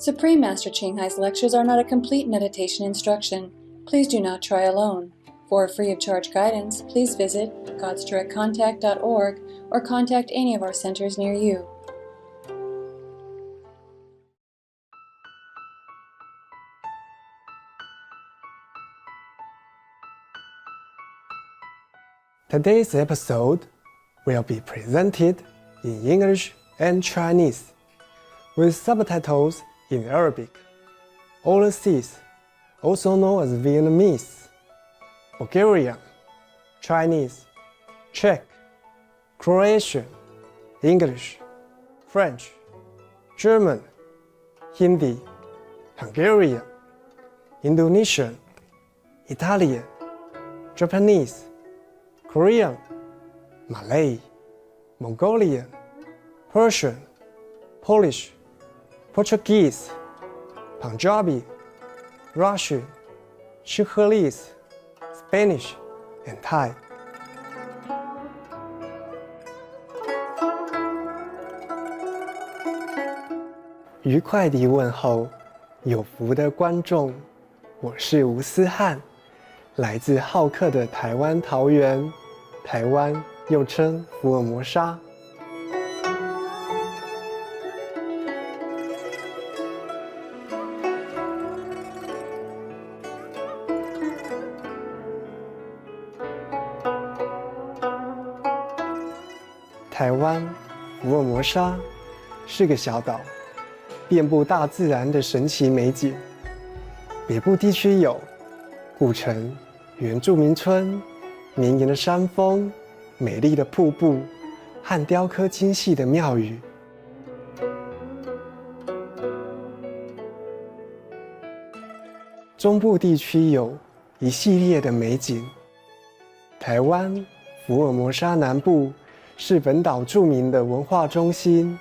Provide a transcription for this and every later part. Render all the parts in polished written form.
Supreme Master Ching Hai's lectures are not a complete meditation instruction. Please do not try alone. For free of charge guidance, please visit godsdirectcontact.org or contact any of our centers near you. Today's episode will be presented in English and Chinese, with subtitles in Arabic, overseas, also known as Vietnamese, Bulgarian, Chinese, Czech, Croatian, English, French, German, Hindi, Hungarian, Indonesian, Italian, Japanese, Korean, Malay, Mongolian, Persian, Polish, Portuguese, Punjabi, Russian, Chinese, Spanish, and Thai. 愉快地问候有福的观众，我是吴思翰，来自好客的台湾桃园，台湾又称福尔摩沙。台湾福尔摩沙是个小岛，遍布大自然的神奇美景。北部地区有古城、原住民村、绵延的山峰、美丽的瀑布和雕刻精细的庙宇。中部地区有一系列的美景。台湾福尔摩沙南部是本岛著名的文化中心，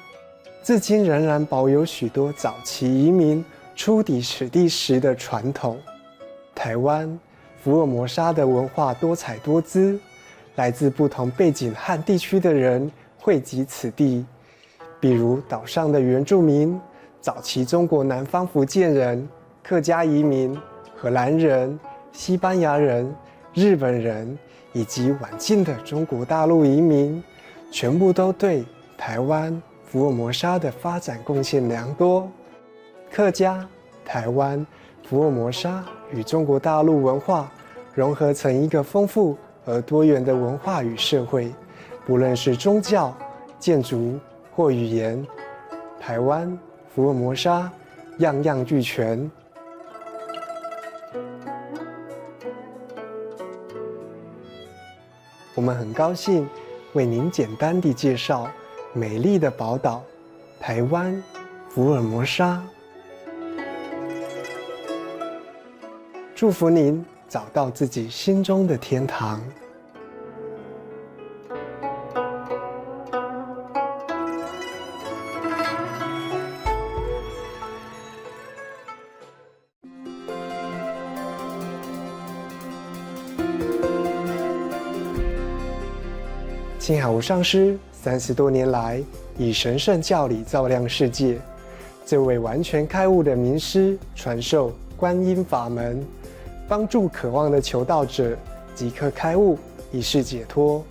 至今仍然保有许多早期移民出抵此地时的传统。台湾福尔摩沙的文化多彩多姿，来自不同背景和地区的人汇集此地，比如岛上的原住民、早期中国南方福建人、客家移民、荷兰人、西班牙人、日本人，以及晚近的中国大陆移民，全部都对台湾福尔摩沙的发展贡献良多。客家、台湾、福尔摩沙与中国大陆文化融合成一个丰富而多元的文化与社会，不论是宗教、建筑或语言，台湾福尔摩沙样样俱全。我们很高兴为您简单地介绍美丽的宝岛台湾福尔摩沙。祝福您找到自己心中的天堂。清海无上师30多年来以神圣教理照亮世界，这位完全开悟的名师传授观音法门，帮助渴望的求道者即刻开悟，以示解脱。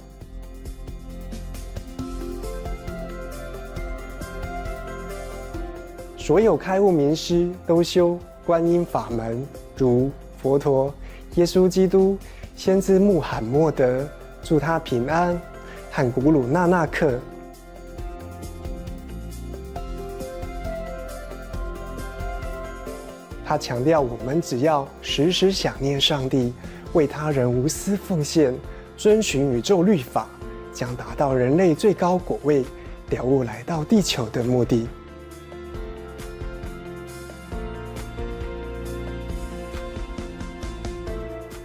所有开悟名师都修观音法门，如佛陀、耶稣基督、先知穆罕默德，祝他平安，和古鲁那纳克。他强调，我们只要时时想念上帝，为他人无私奉献，遵循宇宙律法，将达到人类最高果位，了悟来到地球的目的。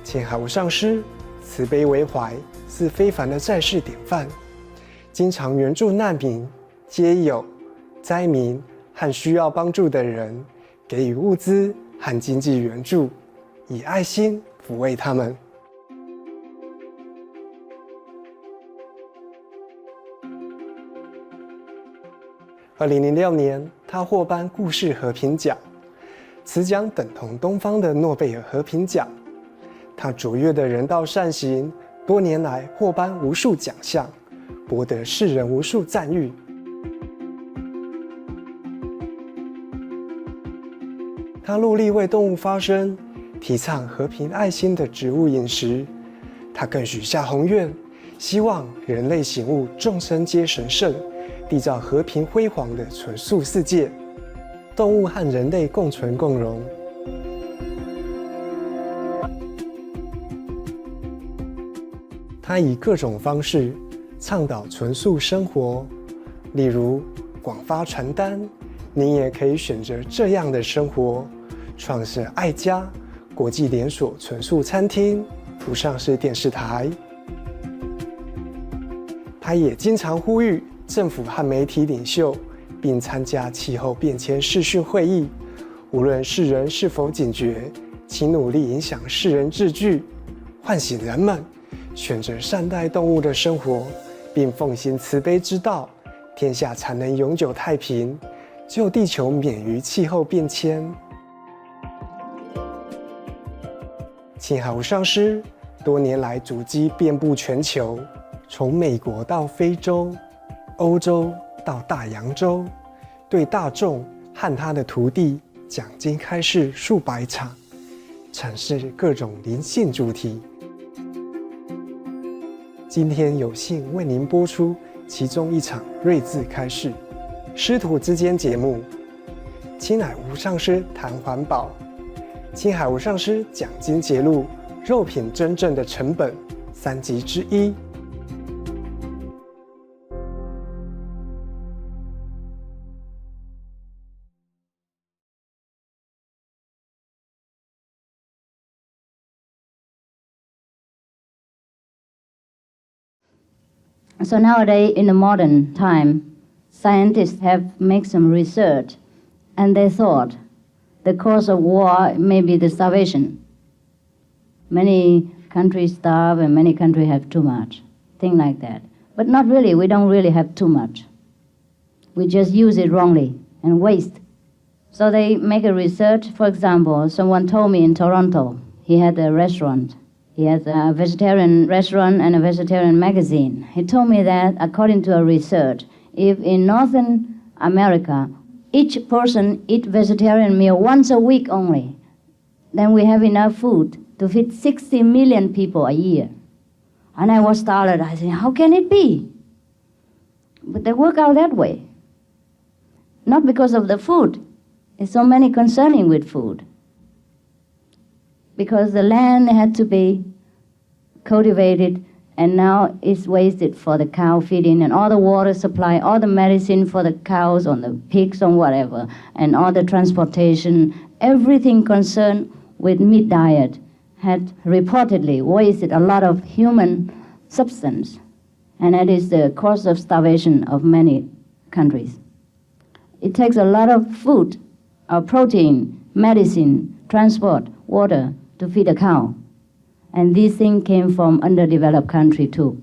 清海无上师慈悲为怀，是非凡的在世典范，经常援助难民、街友、灾民和需要帮助的人，给予物资和经济援助，以爱心抚慰他们。2006年，他获颁故事和平奖，此奖等同东方的诺贝尔和平奖。他卓越的人道善行，多年来获颁无数奖项，博得世人无数赞誉。他努力为动物发声，提倡和平爱心的植物饮食。他更许下宏愿，希望人类醒悟众生皆神圣，缔造和平辉煌的纯素世界，动物和人类共存共荣。他以各种方式倡导纯素生活，例如广发传单，您也可以选择这样的生活，创设爱家国际连锁纯素餐厅，不上市电视台。他也经常呼吁政府和媒体领袖，并参加气候变迁视讯会议。无论世人是否警觉，请努力影响世人志具，唤醒人们选择善待动物的生活，并奉行慈悲之道，天下才能永久太平，救地球免于气候变迁。清海无上师多年来足迹遍布全球，从美国到非洲、欧洲到大洋洲，对大众和他的徒弟讲经开示数百场，阐释各种灵性主题。今天有幸为您播出其中一场睿智开示，师徒之间节目，清海无上师谈环保，清海无上师讲经节录，肉品真正的成本3集之一。So nowadays, in the modern time, scientists have made some research, and they thought the cause of war may be the starvation. Many countries starve, and many countries have too much, things like that. But not really. We don't really have too much. We just use it wrongly and waste. So they make a research. For example, someone told me in Toronto, he had a restaurant. He has a vegetarian restaurant and a vegetarian magazine. He told me that, according to a research, if in Northern America, each person eat vegetarian meal once a week only, then we have enough food to feed 60 million people a year. And I was startled. I said, how can it be? But they work out that way. Not because of the food. There's so many concerning with food. Because the land had to be cultivated, and now it's wasted for the cow feeding, and all the water supply, all the medicine for the cows or the pigs or whatever, and all the transportation, everything concerned with meat diet had reportedly wasted a lot of human substance, and that is the cause of starvation of many countries. It takes a lot of food, protein, medicine, transport, water, to feed a cow. And this thing came from underdeveloped country too.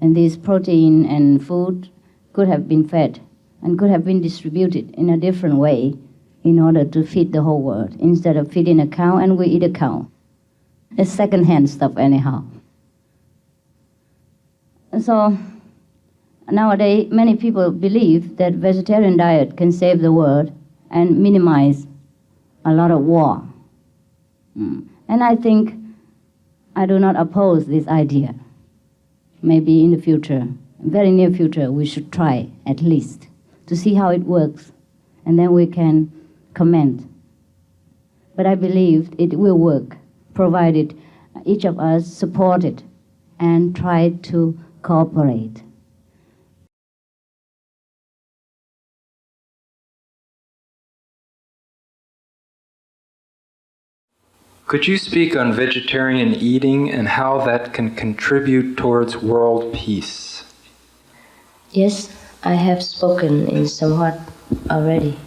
And this protein and food could have been fed and could have been distributed in a different way in order to feed the whole world, instead of feeding a cow, and we eat a cow. It's second-hand stuff anyhow. So nowadays, many people believe that vegetarian diet can save the world and minimize a lot of war. And I think I do not oppose this idea. Maybe in the future, very near future, we should try at least to see how it works, and then we can comment. But I believe it will work, provided each of us support it and try to cooperate. Could you speak on vegetarian eating and how that can contribute towards world peace? Yes, I have spoken in somewhat already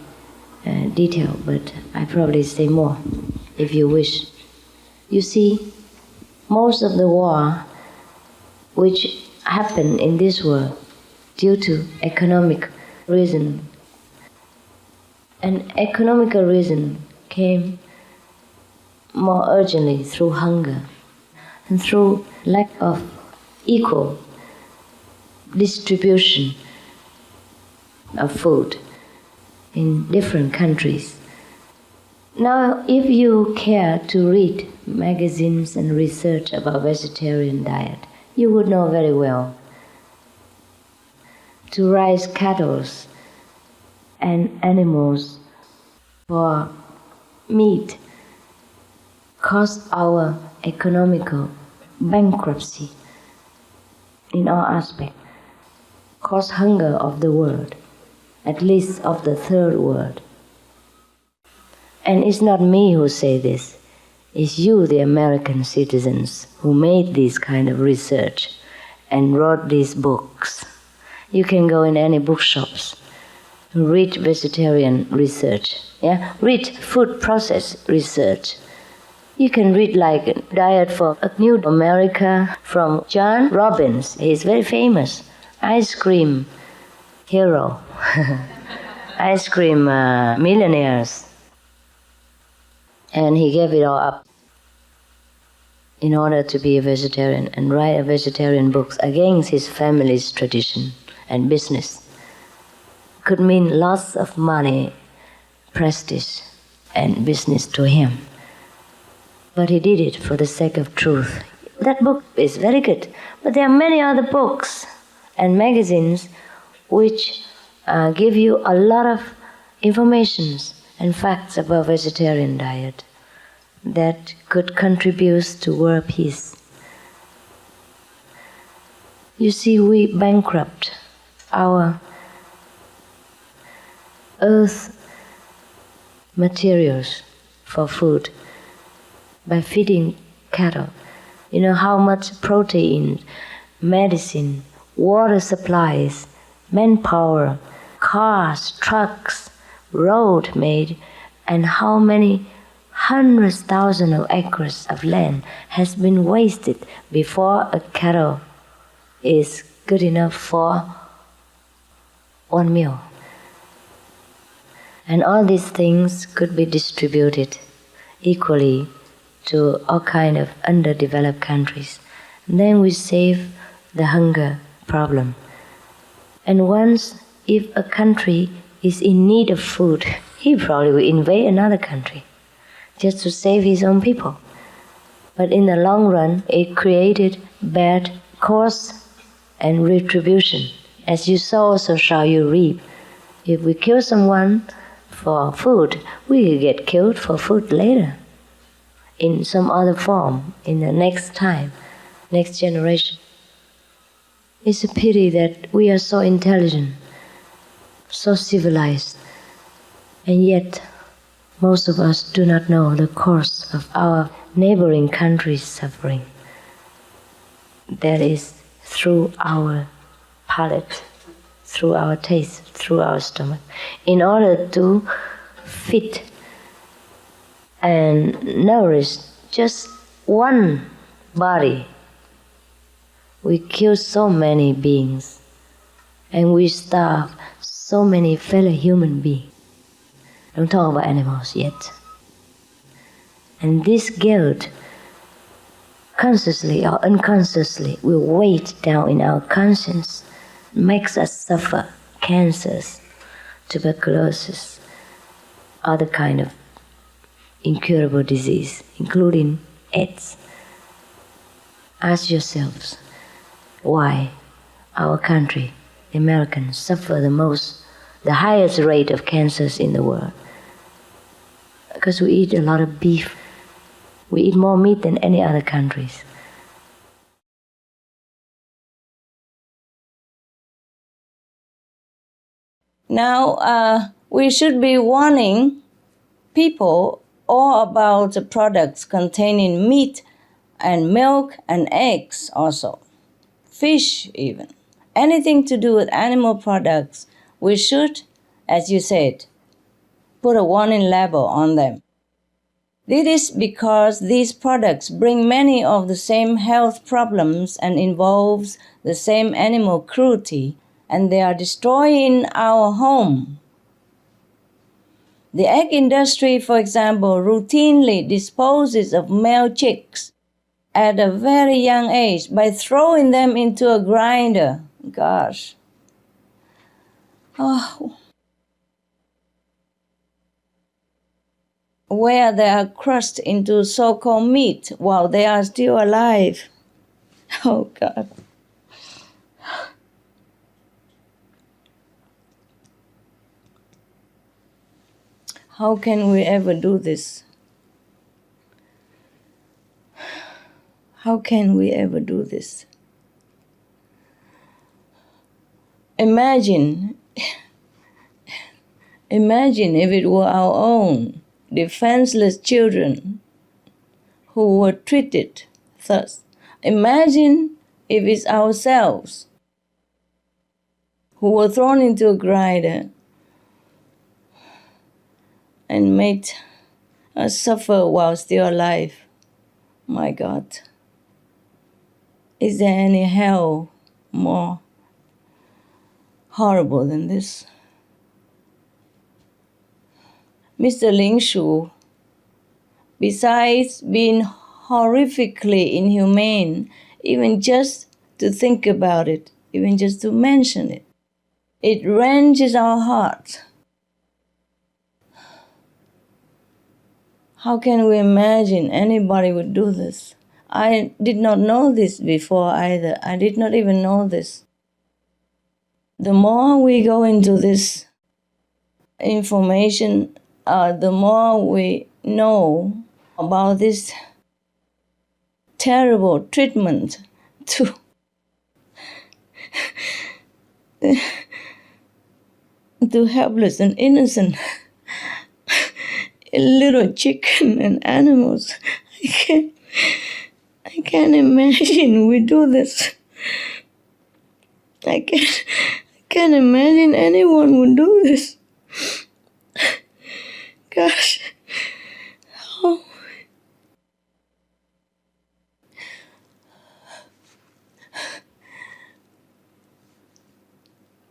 detail, but I probably say more if you wish. You see, most of the war which happen in this world due to economic reason. An economical reason came more urgently through hunger and through lack of equal distribution of food in different countries. Now, if you care to read magazines and research about vegetarian diet, you would know very well to raise cattle and animals for meat caused our economical bankruptcy in all aspects, caused hunger of the world, at least of the third world. And it's not me who say this, it's you, the American citizens, who made this kind of research and wrote these books. You can go in any bookshops, read vegetarian research, read food process research. You can read like Diet for a New America from John Robbins. He's very famous, ice cream hero, ice cream millionaires. And he gave it all up in order to be a vegetarian and write a vegetarian books against his family's tradition and business. Could mean lots of money, prestige, and business to him. But he did it for the sake of truth. That book is very good, but there are many other books and magazines which give you a lot of information and facts about vegetarian diet that could contribute to world peace. You see, we bankrupt our earth materials for food by feeding cattle. You know how much protein, medicine, water supplies, manpower, cars, trucks, road made, and how many hundreds thousands of acres of land has been wasted before a cattle is good enough for one meal. And all these things could be distributed equally to all kind of underdeveloped countries. And then we save the hunger problem. And once, if a country is in need of food, he probably will invade another country just to save his own people. But in the long run, it created bad cause and retribution. As you sow, so shall you reap. If we kill someone for food, we will get killed for food later, in some other form, in the next time, next generation. It's a pity that we are so intelligent, so civilized, and yet most of us do not know the cause of our neighboring countries' suffering. That is through our palate, through our taste, through our stomach. In order to feed and nourish just one body, we kill so many beings, and we starve so many fellow human beings. Don't talk about animals yet. And this guilt, consciously or unconsciously, will weigh down in our conscience, makes us suffer cancers, tuberculosis, other kind of incurable disease, including AIDS. Ask yourselves why our country, the Americans, suffer the highest rate of cancers in the world. Because we eat a lot of beef. We eat more meat than any other countries. Now, we should be warning people all about the products containing meat and milk and eggs also, fish even. Anything to do with animal products, we should, as you said, put a warning label on them. This is because these products bring many of the same health problems and involves the same animal cruelty and they are destroying our home. The egg industry, for example, routinely disposes of male chicks at a very young age by throwing them into a grinder. Gosh. Oh. Where they are crushed into so-called meat while they are still alive. Oh, God. How can we ever do this? How can we ever do this? Imagine if it were our own defenseless children who were treated thus. Imagine if it's ourselves who were thrown into a grinder and made us suffer while still alive. My God. Is there any hell more horrible than this? Mr. Ling Shu, besides being horrifically inhumane, even just to think about it, even just to mention it, it wrenches our hearts. How can we imagine anybody would do this? I did not know this before either. I did not even know this. The more we go into this information, the more we know about this terrible treatment to helpless and innocent little chicken and animals. I can't imagine we do this. I can't imagine anyone would do this. Gosh. Oh.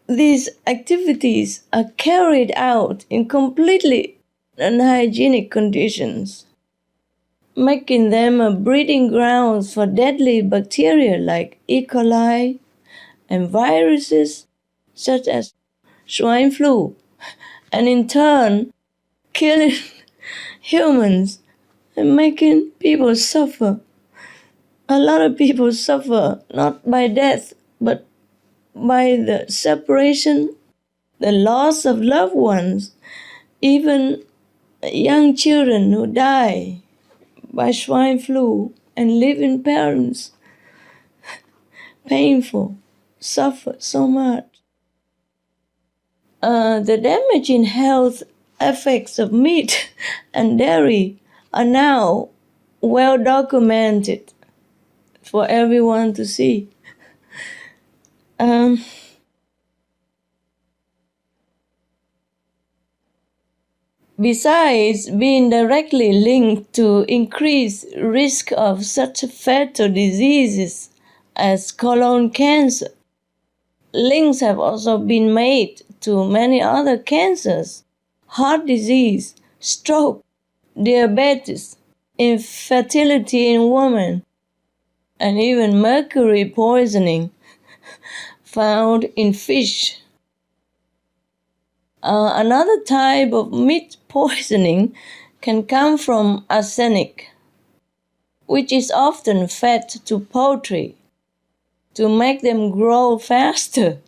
These activities are carried out in completely unhygienic conditions, making them a breeding grounds for deadly bacteria like E. coli and viruses such as swine flu, and in turn killing humans and making people suffer. A lot of people suffer not by death but by the separation, the loss of loved ones, even young children who die by swine flu and living parents. Painful, suffer so much. The damaging health effects of meat and dairy are now well documented for everyone to see. Besides being directly linked to increased risk of such fatal diseases as colon cancer, links have also been made to many other cancers, heart disease, stroke, diabetes, infertility in women, and even mercury poisoning found in fish. Another type of meat poisoning can come from arsenic, which is often fed to poultry to make them grow faster.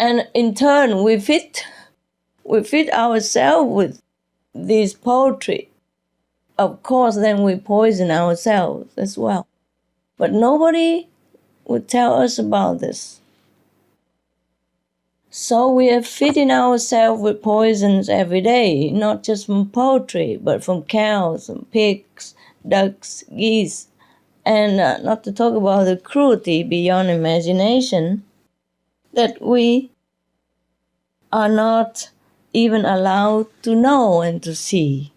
And in turn, we feed ourselves with these poultry. Of course, then we poison ourselves as well. But nobody would tell us about this. So we are feeding ourselves with poisons every day, not just from poultry, but from cows and pigs, ducks, geese, and not to talk about the cruelty beyond imagination that we are not even allowed to know and to see.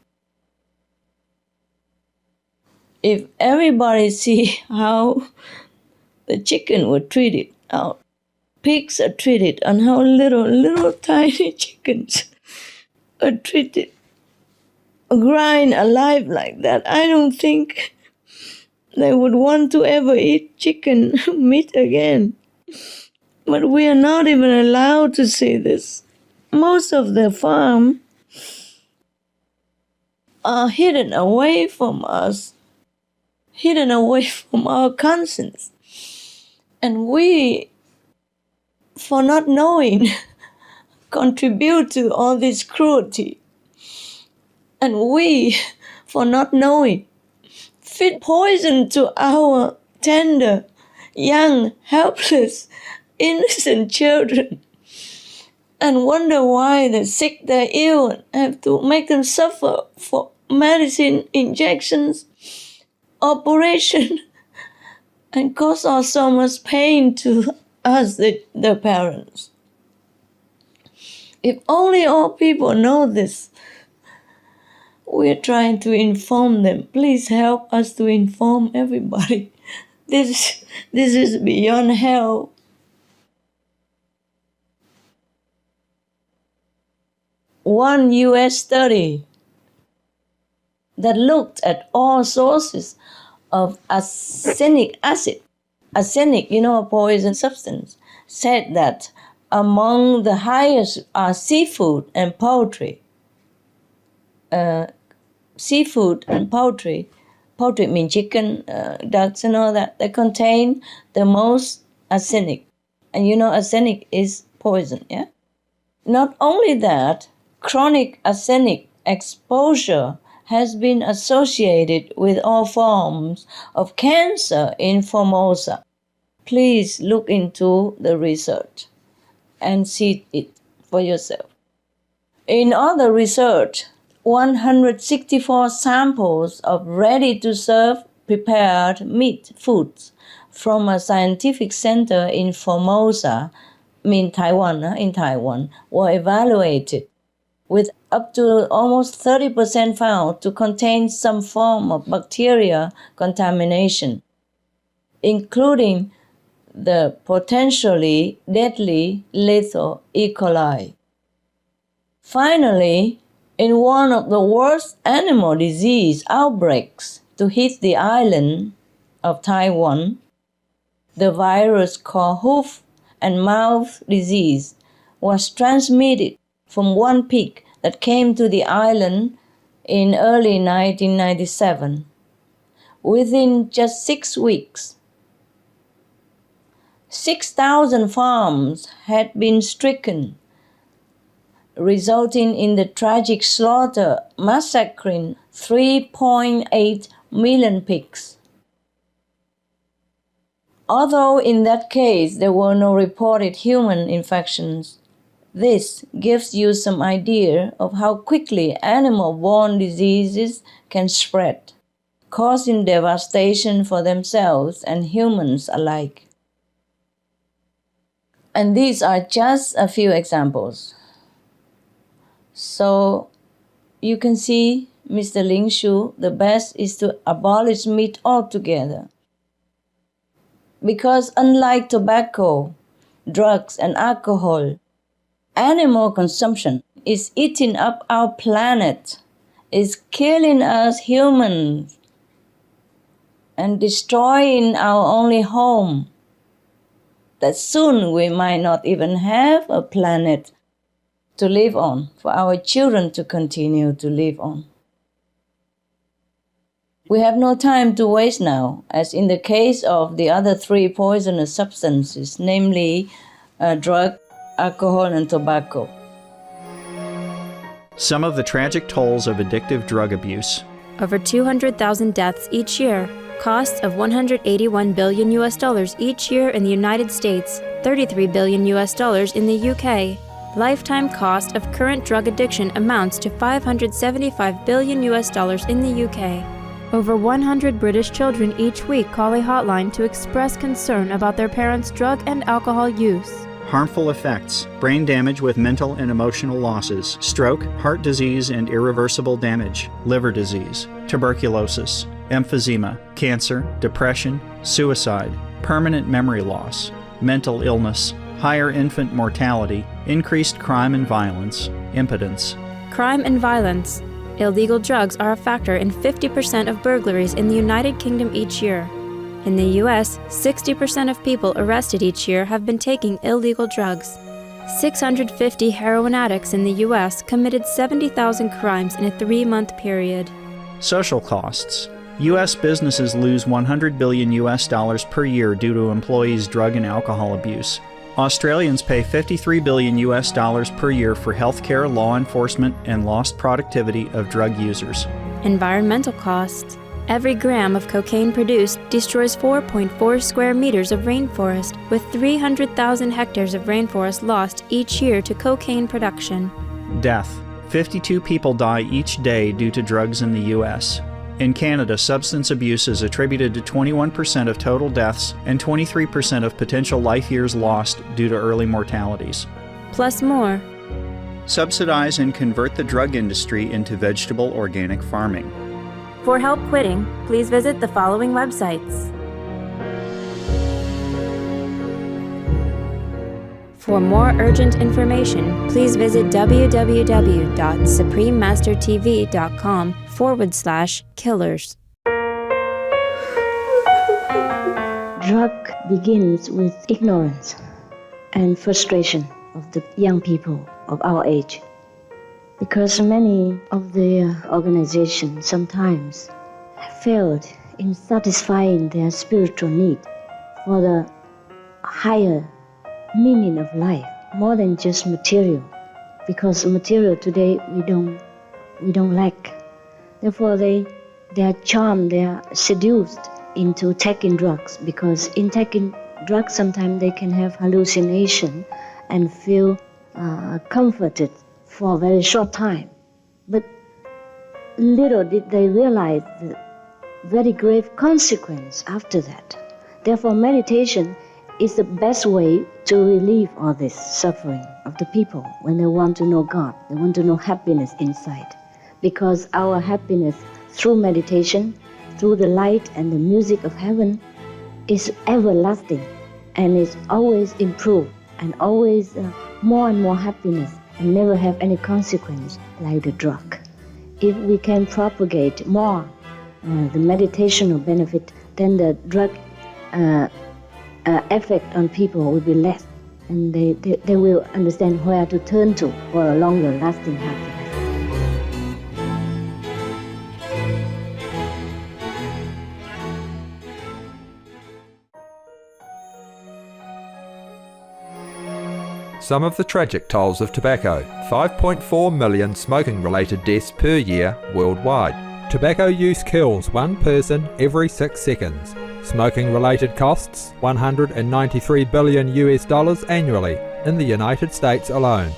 If everybody see how the chicken were treated out pigs are treated and how little tiny chickens are treated, grind alive like that, I don't think they would want to ever eat chicken meat again. But we are not even allowed to see this. Most of the farm are hidden away from us, hidden away from our conscience. And we, for not knowing, contribute to all this cruelty. And we, for not knowing, feed poison to our tender, young, helpless, innocent children, and wonder why they're sick, they're ill, and have to make them suffer for medicine, injections, operation, and cause us so much pain to us, the parents. If only all people know this. We're trying to inform them. Please help us to inform everybody. This is beyond hell. One U.S. study that looked at all sources of arsenic acid, arsenic, a poison substance, said that among the highest are seafood and poultry. Seafood and poultry means chicken, ducks and all that, they contain the most arsenic. And arsenic is poison, yeah? Not only that, chronic arsenic exposure has been associated with all forms of cancer in Formosa. Please look into the research and see it for yourself. In other research, 164 samples of ready-to-serve prepared meat foods from a scientific center in Formosa, in Taiwan, were evaluated, with up to almost 30% found to contain some form of bacteria contamination, including the potentially deadly lethal E. coli. Finally, in one of the worst animal disease outbreaks to hit the island of Taiwan, the virus called hoof and mouth disease was transmitted from one pig that came to the island in early 1997. Within just 6 weeks, 6,000 farms had been stricken, resulting in the tragic slaughter, massacring 3.8 million pigs. Although in that case there were no reported human infections, this gives you some idea of how quickly animal-borne diseases can spread, causing devastation for themselves and humans alike. And these are just a few examples. So you can see, Mr. Ling Shu, the best is to abolish meat altogether. Because unlike tobacco, drugs, and alcohol, animal consumption is eating up our planet, is killing us humans, and destroying our only home, that soon we might not even have a planet to live on, for our children to continue to live on. We have no time to waste now, as in the case of the other 3 poisonous substances, namely drug, alcohol, and tobacco. Some of the tragic tolls of addictive drug abuse. Over 200,000 deaths each year, costs of $181 billion each year in the United States, $33 billion in the UK. Lifetime cost of current drug addiction amounts to $575 billion in the UK. Over 100 British children each week call a hotline to express concern about their parents' drug and alcohol use. Harmful effects: brain damage with mental and emotional losses, stroke, heart disease and irreversible damage, liver disease, tuberculosis, emphysema, cancer, depression, suicide, permanent memory loss, mental illness, higher infant mortality, increased crime and violence, impotence. Crime and violence. Illegal drugs are a factor in 50% of burglaries in the United Kingdom each year. In the US, 60% of people arrested each year have been taking illegal drugs. 650 heroin addicts in the US committed 70,000 crimes in a 3-month period. Social costs. U.S. businesses lose $100 billion per year due to employees' drug and alcohol abuse. Australians pay $53 billion per year for healthcare, law enforcement, and lost productivity of drug users. Environmental costs. Every gram of cocaine produced destroys 4.4 square meters of rainforest, with 300,000 hectares of rainforest lost each year to cocaine production. Death. 52 people die each day due to drugs in the U.S. In Canada, substance abuse is attributed to 21% of total deaths and 23% of potential life years lost due to early mortalities. Plus more. Subsidize and convert the drug industry into vegetable organic farming. For help quitting, please visit the following websites. For more urgent information, please visit www.suprememastertv.com/killers. Drug begins with ignorance and frustration of the young people of our age. Because many of the organizations sometimes have failed in satisfying their spiritual need for the higher meaning of life, more than just material. Because material today we don't lack. Therefore they are charmed, they are seduced into taking drugs, because in taking drugs sometimes they can have hallucination and feel comforted for a very short time. But little did they realize the very grave consequence after that. Therefore, meditation is the best way to relieve all this suffering of the people when they want to know God, they want to know happiness inside. Because our happiness through meditation, through the light and the music of heaven, is everlasting and is always improved and always more and more happiness, and never have any consequence like the drug. If we can propagate more the meditational benefit, then the drug effect on people will be less, and they will understand where to turn to for a longer lasting happiness. Some of the tragic tolls of tobacco: 5.4 million smoking-related deaths per year worldwide. Tobacco use kills one person every 6 seconds. Smoking-related costs $193 billion annually in the United States alone.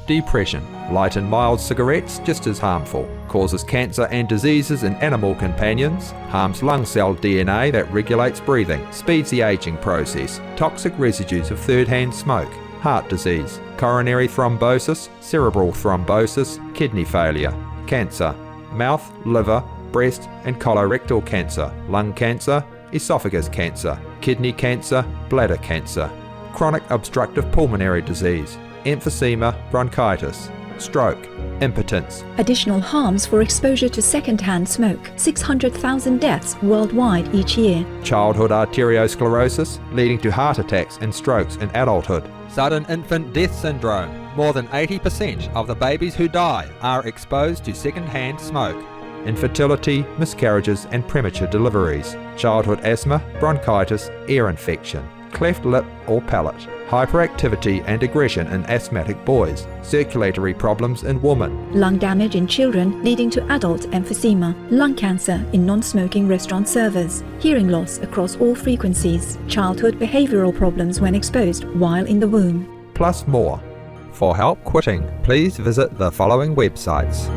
Depression: light and mild cigarettes just as harmful. Causes cancer and diseases in animal companions. Harms lung cell DNA that regulates breathing. Speeds the aging process. Toxic residues of third-hand smoke. Heart disease, coronary thrombosis, cerebral thrombosis, kidney failure, cancer, mouth, liver, breast and colorectal cancer, lung cancer, esophagus cancer, kidney cancer, bladder cancer, chronic obstructive pulmonary disease, emphysema, bronchitis, stroke, impotence. Additional harms for exposure to second-hand smoke: 600,000 deaths worldwide each year. Childhood arteriosclerosis, leading to heart attacks and strokes in adulthood. Sudden infant death syndrome. More than 80% of the babies who die are exposed to second-hand smoke. Infertility, miscarriages and premature deliveries. Childhood asthma, bronchitis, ear infection, cleft lip or palate. Hyperactivity and aggression in asthmatic boys. Circulatory problems in women. Lung damage in children leading to adult emphysema. Lung cancer in non-smoking restaurant servers. Hearing loss across all frequencies. Childhood behavioral problems when exposed while in the womb. Plus more. For help quitting, please visit the following websites.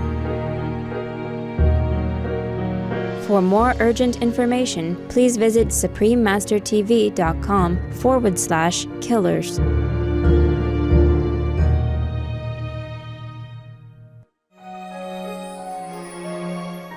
For more urgent information, please visit suprememastertv.com/killers.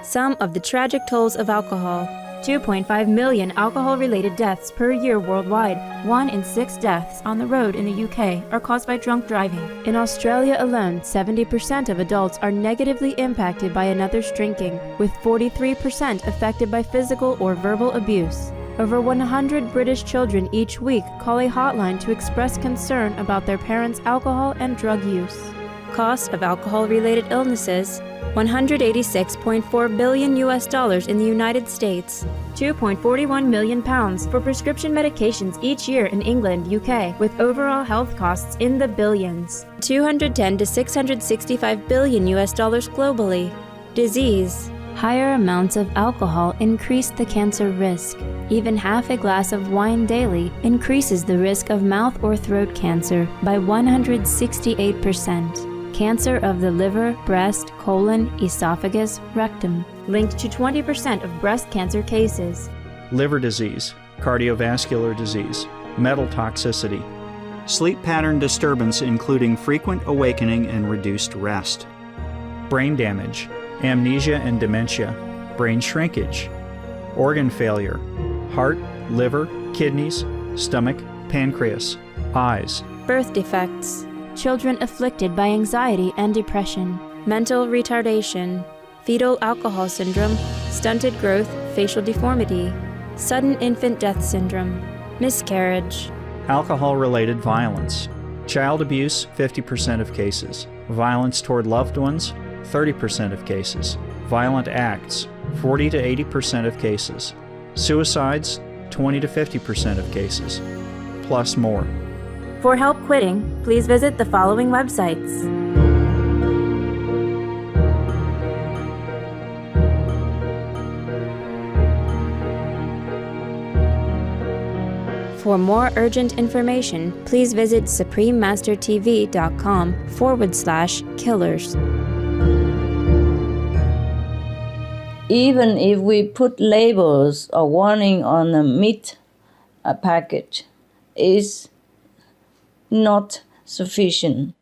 Some of the tragic tolls of alcohol. 2.5 million alcohol-related deaths per year worldwide. 1 in 6 deaths on the road in the UK are caused by drunk driving. In Australia alone, 70% of adults are negatively impacted by another's drinking, with 43% affected by physical or verbal abuse. Over 100 British children each week call a hotline to express concern about their parents' alcohol and drug use. Cost of alcohol-related illnesses: $186.4 billion in the United States, £2.41 million for prescription medications each year in England, UK, with overall health costs in the billions, $210 to $665 billion globally. Disease: higher amounts of alcohol increase the cancer risk. Even half a glass of wine daily increases the risk of mouth or throat cancer by 168%. Cancer of the liver, breast, colon, esophagus, rectum, linked to 20% of breast cancer cases. Liver disease, cardiovascular disease, metal toxicity, sleep pattern disturbance including frequent awakening and reduced rest, brain damage, amnesia and dementia, brain shrinkage, organ failure, heart, liver, kidneys, stomach, pancreas, eyes, birth defects, children afflicted by anxiety and depression, mental retardation, fetal alcohol syndrome, stunted growth, facial deformity, sudden infant death syndrome, miscarriage, alcohol-related violence, child abuse, 50% of cases, violence toward loved ones, 30% of cases, violent acts, 40 to 80% of cases, suicides, 20 to 50% of cases, plus more. For help quitting, please visit the following websites. For more urgent information, please visit suprememastertv.com/killers. Even if we put labels or warning on the meat package, is not sufficient.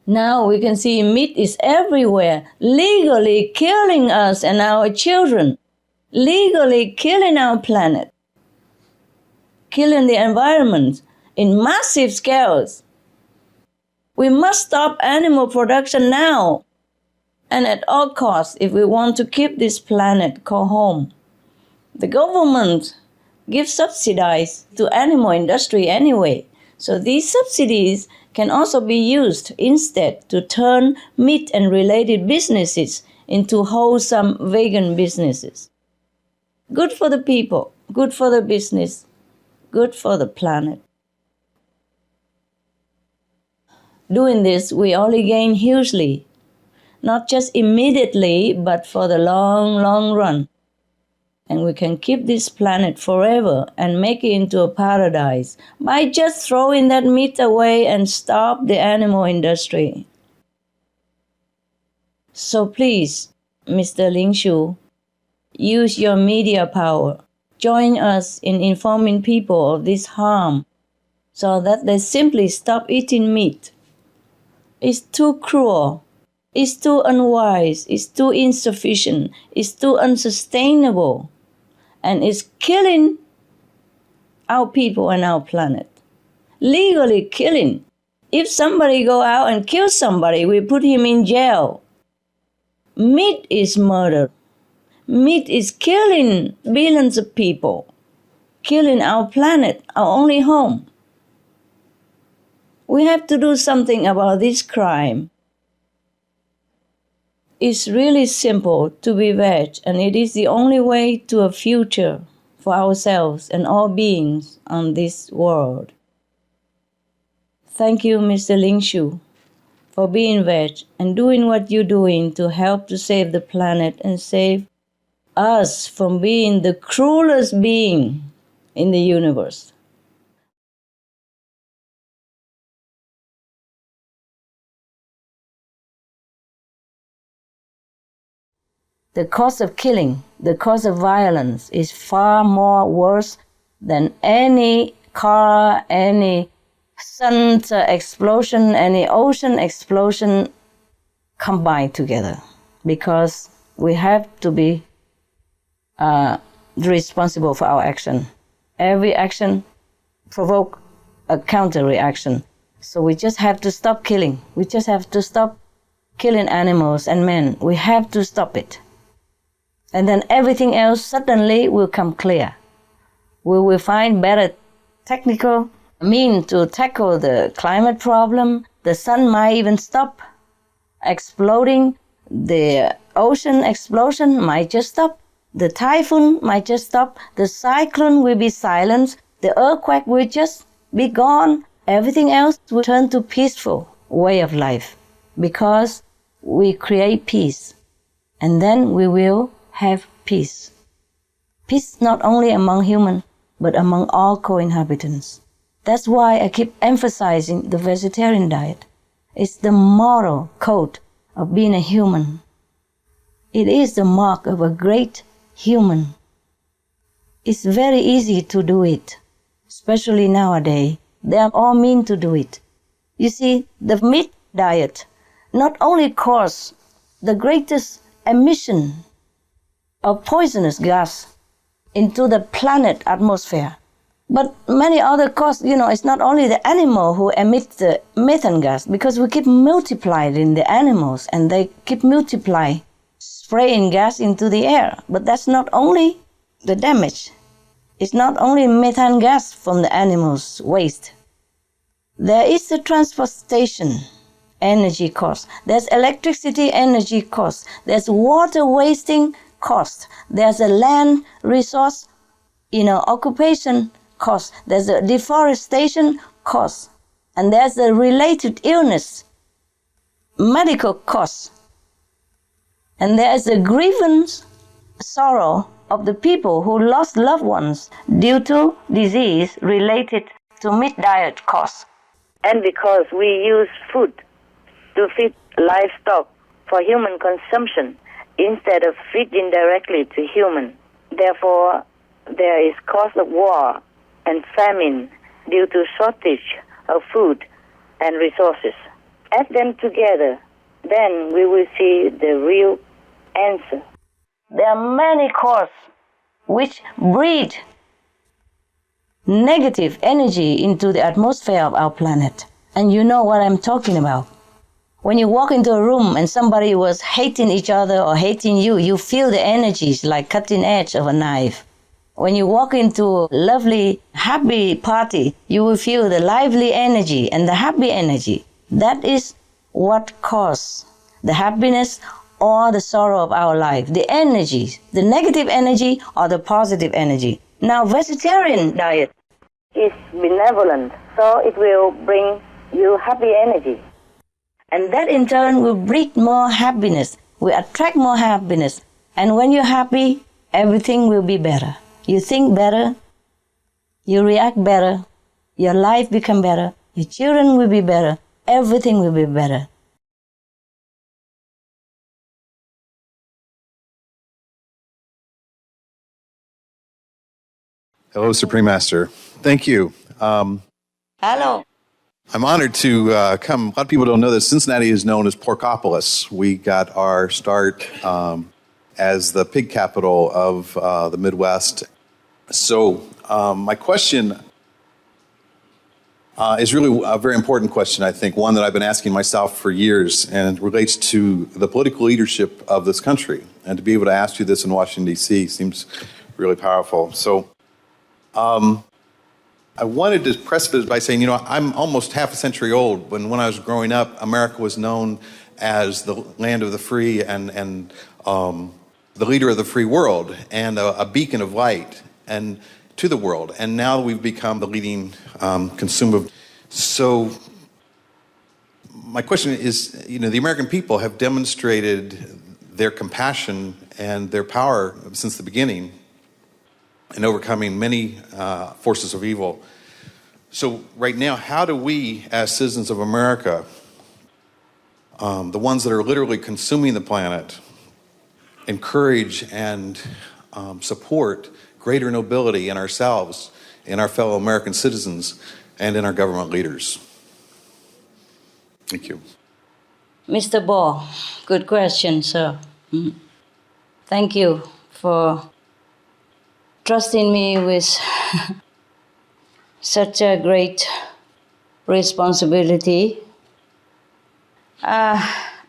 Now we can see meat is everywhere, legally killing us and our children, legally killing our planet, killing the environment in massive scales. We must stop animal production now and at all costs if we want to keep this planet called home. The government gives subsidies to animal industry anyway, so these subsidies can also be used instead to turn meat and related businesses into wholesome vegan businesses. Good for the people, good for the business, good for the planet. Doing this, we only gain hugely, not just immediately, but for the long, long run. And we can keep this planet forever and make it into a paradise by just throwing that meat away and stop the animal industry. So please, Mr. Ling Shu, use your media power. Join us in informing people of this harm so that they simply stop eating meat. It's too cruel. It's too unwise. It's too insufficient. It's too unsustainable. And it's killing our people and our planet. Legally killing. If somebody go out and kill somebody, we put him in jail. Meat is murder. Meat is killing billions of people. Killing our planet, our only home. We have to do something about this crime. It's really simple to be veg, and it is the only way to a future for ourselves and all beings on this world. Thank you, Mr. Ling Shu, for being veg and doing what you're doing to help to save the planet and save us from being the cruelest being in the universe. The cause of killing, the cause of violence is far more worse than any car, any sun explosion, any ocean explosion combined together. Because we have to be responsible for our action. Every action provokes a counter-reaction. So we just have to stop killing. We just have to stop killing animals and men. We have to stop it. And then everything else suddenly will come clear. We will find better technical means to tackle the climate problem. The sun might even stop exploding. The ocean explosion might just stop. The typhoon might just stop. The cyclone will be silenced. The earthquake will just be gone. Everything else will turn to peaceful way of life because we create peace. And then we will have peace. Peace not only among humans, but among all co-inhabitants. That's why I keep emphasizing the vegetarian diet. It's the moral code of being a human. It is the mark of a great human. It's very easy to do it, especially nowadays. They are all mean to do it. You see, the meat diet not only causes the greatest emission of poisonous gas into the planet atmosphere, but many other causes. It's not only the animal who emit the methane gas, because we keep multiplying the animals and they keep multiplying, spraying gas into the air. But that's not only the damage. It's not only methane gas from the animals' waste. There is the transportation energy cost. There's electricity energy cost. There's water wasting cost. There's a land resource, occupation cost. There's a deforestation cost. And there's a related illness, medical cost. And there's a grievance, sorrow of the people who lost loved ones due to disease related to meat diet costs. And because we use food to feed livestock for human consumption instead of feeding directly to human. Therefore, there is cause of war and famine due to shortage of food and resources. Add them together, then we will see the real answer. There are many causes which breed negative energy into the atmosphere of our planet. And you know what I'm talking about. When you walk into a room and somebody was hating each other or hating you, you feel the energies like cutting edge of a knife. When you walk into a lovely, happy party, you will feel the lively energy and the happy energy. That is what causes the happiness or the sorrow of our life. The energy, the negative energy or the positive energy. Now, vegetarian diet is benevolent, so it will bring you happy energy. And that in turn will breed more happiness, will attract more happiness. And when you're happy, everything will be better. You think better, you react better, your life become better, your children will be better, everything will be better. Hello, Supreme Master. Thank you. Hello. I'm honored to come. A lot of people don't know that Cincinnati is known as Porkopolis. We got our start as the pig capital of the Midwest. So my question is really a very important question, I think, one that I've been asking myself for years, and it relates to the political leadership of this country. And to be able to ask you this in Washington, D.C. seems really powerful. So I wanted to preface it by saying, I'm almost half a century old. When I was growing up, America was known as the land of the free and the leader of the free world and a beacon of light and to the world. And now we've become the leading consumer. So my question is, the American people have demonstrated their compassion and their power since the beginning in overcoming many forces of evil. So right now, how do we, as citizens of America, the ones that are literally consuming the planet, encourage and support greater nobility in ourselves, in our fellow American citizens, and in our government leaders? Thank you. Mr. Ball, good question, sir. Thank you for trusting me with such a great responsibility. I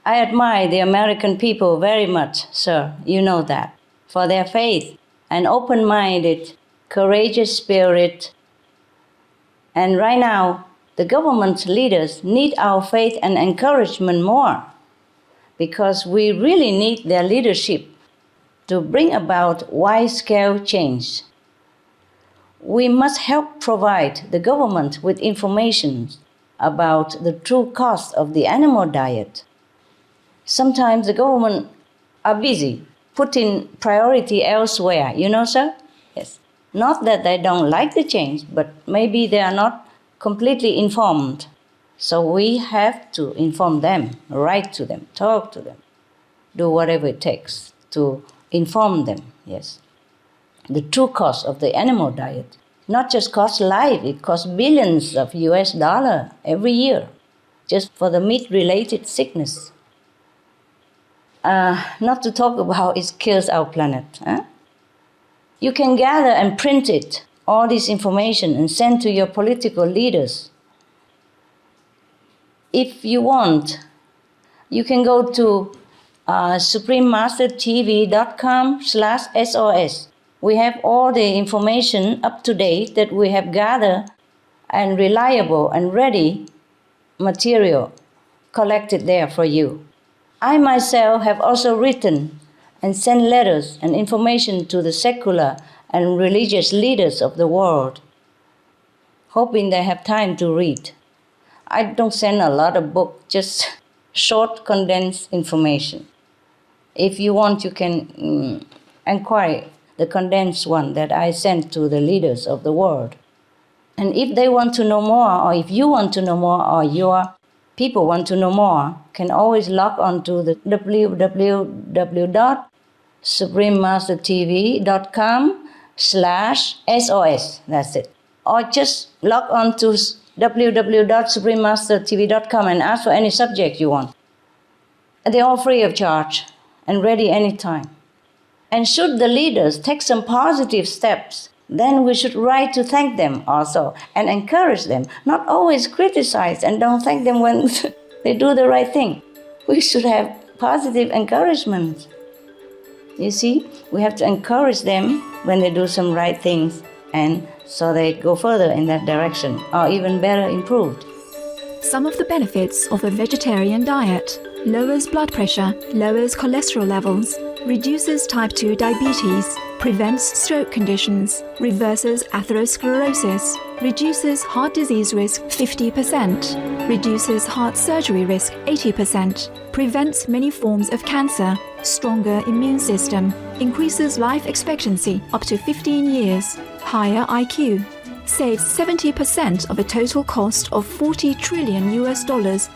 admire the American people very much, sir, you know that, for their faith and open-minded, courageous spirit. And right now, the government leaders need our faith and encouragement more, because we really need their leadership to bring about wide-scale change. We must help provide the government with information about the true cost of the animal diet. Sometimes the government are busy, putting priority elsewhere, you know, sir? Yes. Not that they don't like the change, but maybe they are not completely informed. So we have to inform them, write to them, talk to them, do whatever it takes to inform them, yes. The true cost of the animal diet. Not just costs life, it costs billions of US dollars every year, just for the meat-related sickness. Not to talk about it kills our planet. Huh? You can gather and print it, all this information, and send to your political leaders. If you want, you can go to suprememastertv.com/SOS. We have all the information up to date that we have gathered, and reliable and ready material collected there for you. I myself have also written and sent letters and information to the secular and religious leaders of the world, hoping they have time to read. I don't send a lot of books, just short, condensed information. If you want, you can inquire the condensed one that I sent to the leaders of the world. And if they want to know more, or if you want to know more, or your people want to know more, can always log on to the www.suprememastertv.com/SOS. That's it. Or just log on to www.suprememastertv.com and ask for any subject you want. They're all free of charge and ready anytime. And should the leaders take some positive steps, then we should write to thank them also and encourage them, not always criticize and don't thank them when they do the right thing. We should have positive encouragement. You see, we have to encourage them when they do some right things, and so they go further in that direction, or even better improved. Some of the benefits of a vegetarian diet: lowers blood pressure, lowers cholesterol levels, reduces type 2 diabetes, prevents stroke conditions, reverses atherosclerosis, reduces heart disease risk 50%, reduces heart surgery risk 80%, prevents many forms of cancer, stronger immune system, increases life expectancy up to 15 years, higher IQ, saves 70% of a total cost of $40 trillion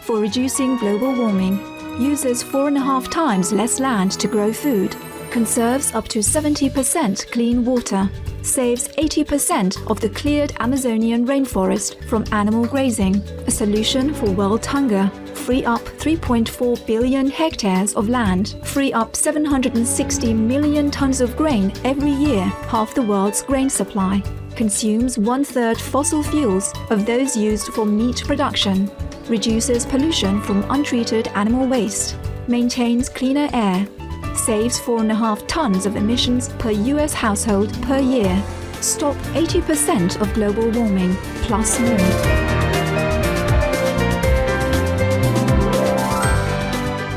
for reducing global warming, uses 4.5 times less land to grow food, conserves up to 70% clean water, saves 80% of the cleared Amazonian rainforest from animal grazing, a solution for world hunger, free up 3.4 billion hectares of land, free up 760 million tons of grain every year, half the world's grain supply, consumes 1/3 fossil fuels of those used for meat production, reduces pollution from untreated animal waste, maintains cleaner air, saves 4.5 tons of emissions per US household per year, stop 80% of global warming, plus more.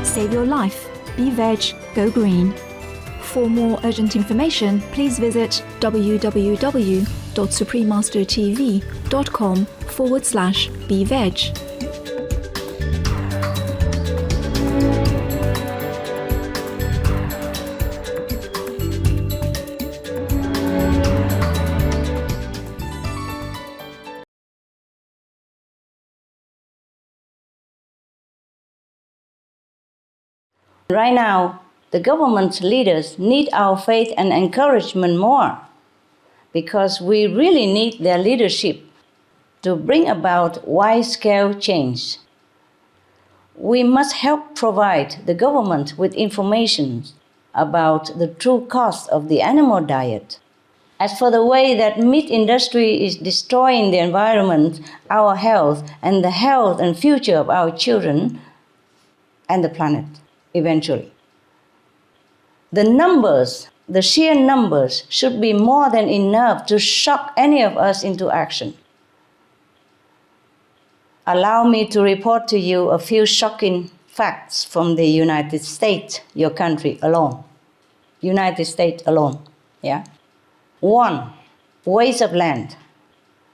Save your life. Be veg, go green. For more urgent information, please visit www.suprememastertv.com/beveg. Right now, the government leaders need our faith and encouragement more, because we really need their leadership to bring about wide-scale change. We must help provide the government with information about the true cost of the animal diet. As for the way that meat industry is destroying the environment, our health, and the health and future of our children and the planet, eventually. The numbers, the sheer numbers, should be more than enough to shock any of us into action. Allow me to report to you a few shocking facts from the United States, your country alone. United States alone, yeah? 1, waste of land.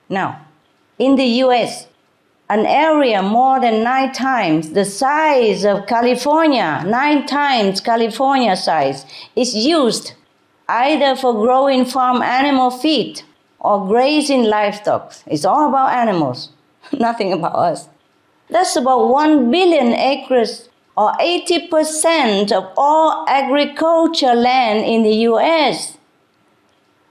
Now, in the US, an area more than 9 times the size of California, 9 times California size, is used either for growing farm animal feed or grazing livestock. It's all about animals, nothing about us. That's about 1 billion acres, or 80% of all agriculture land in the US,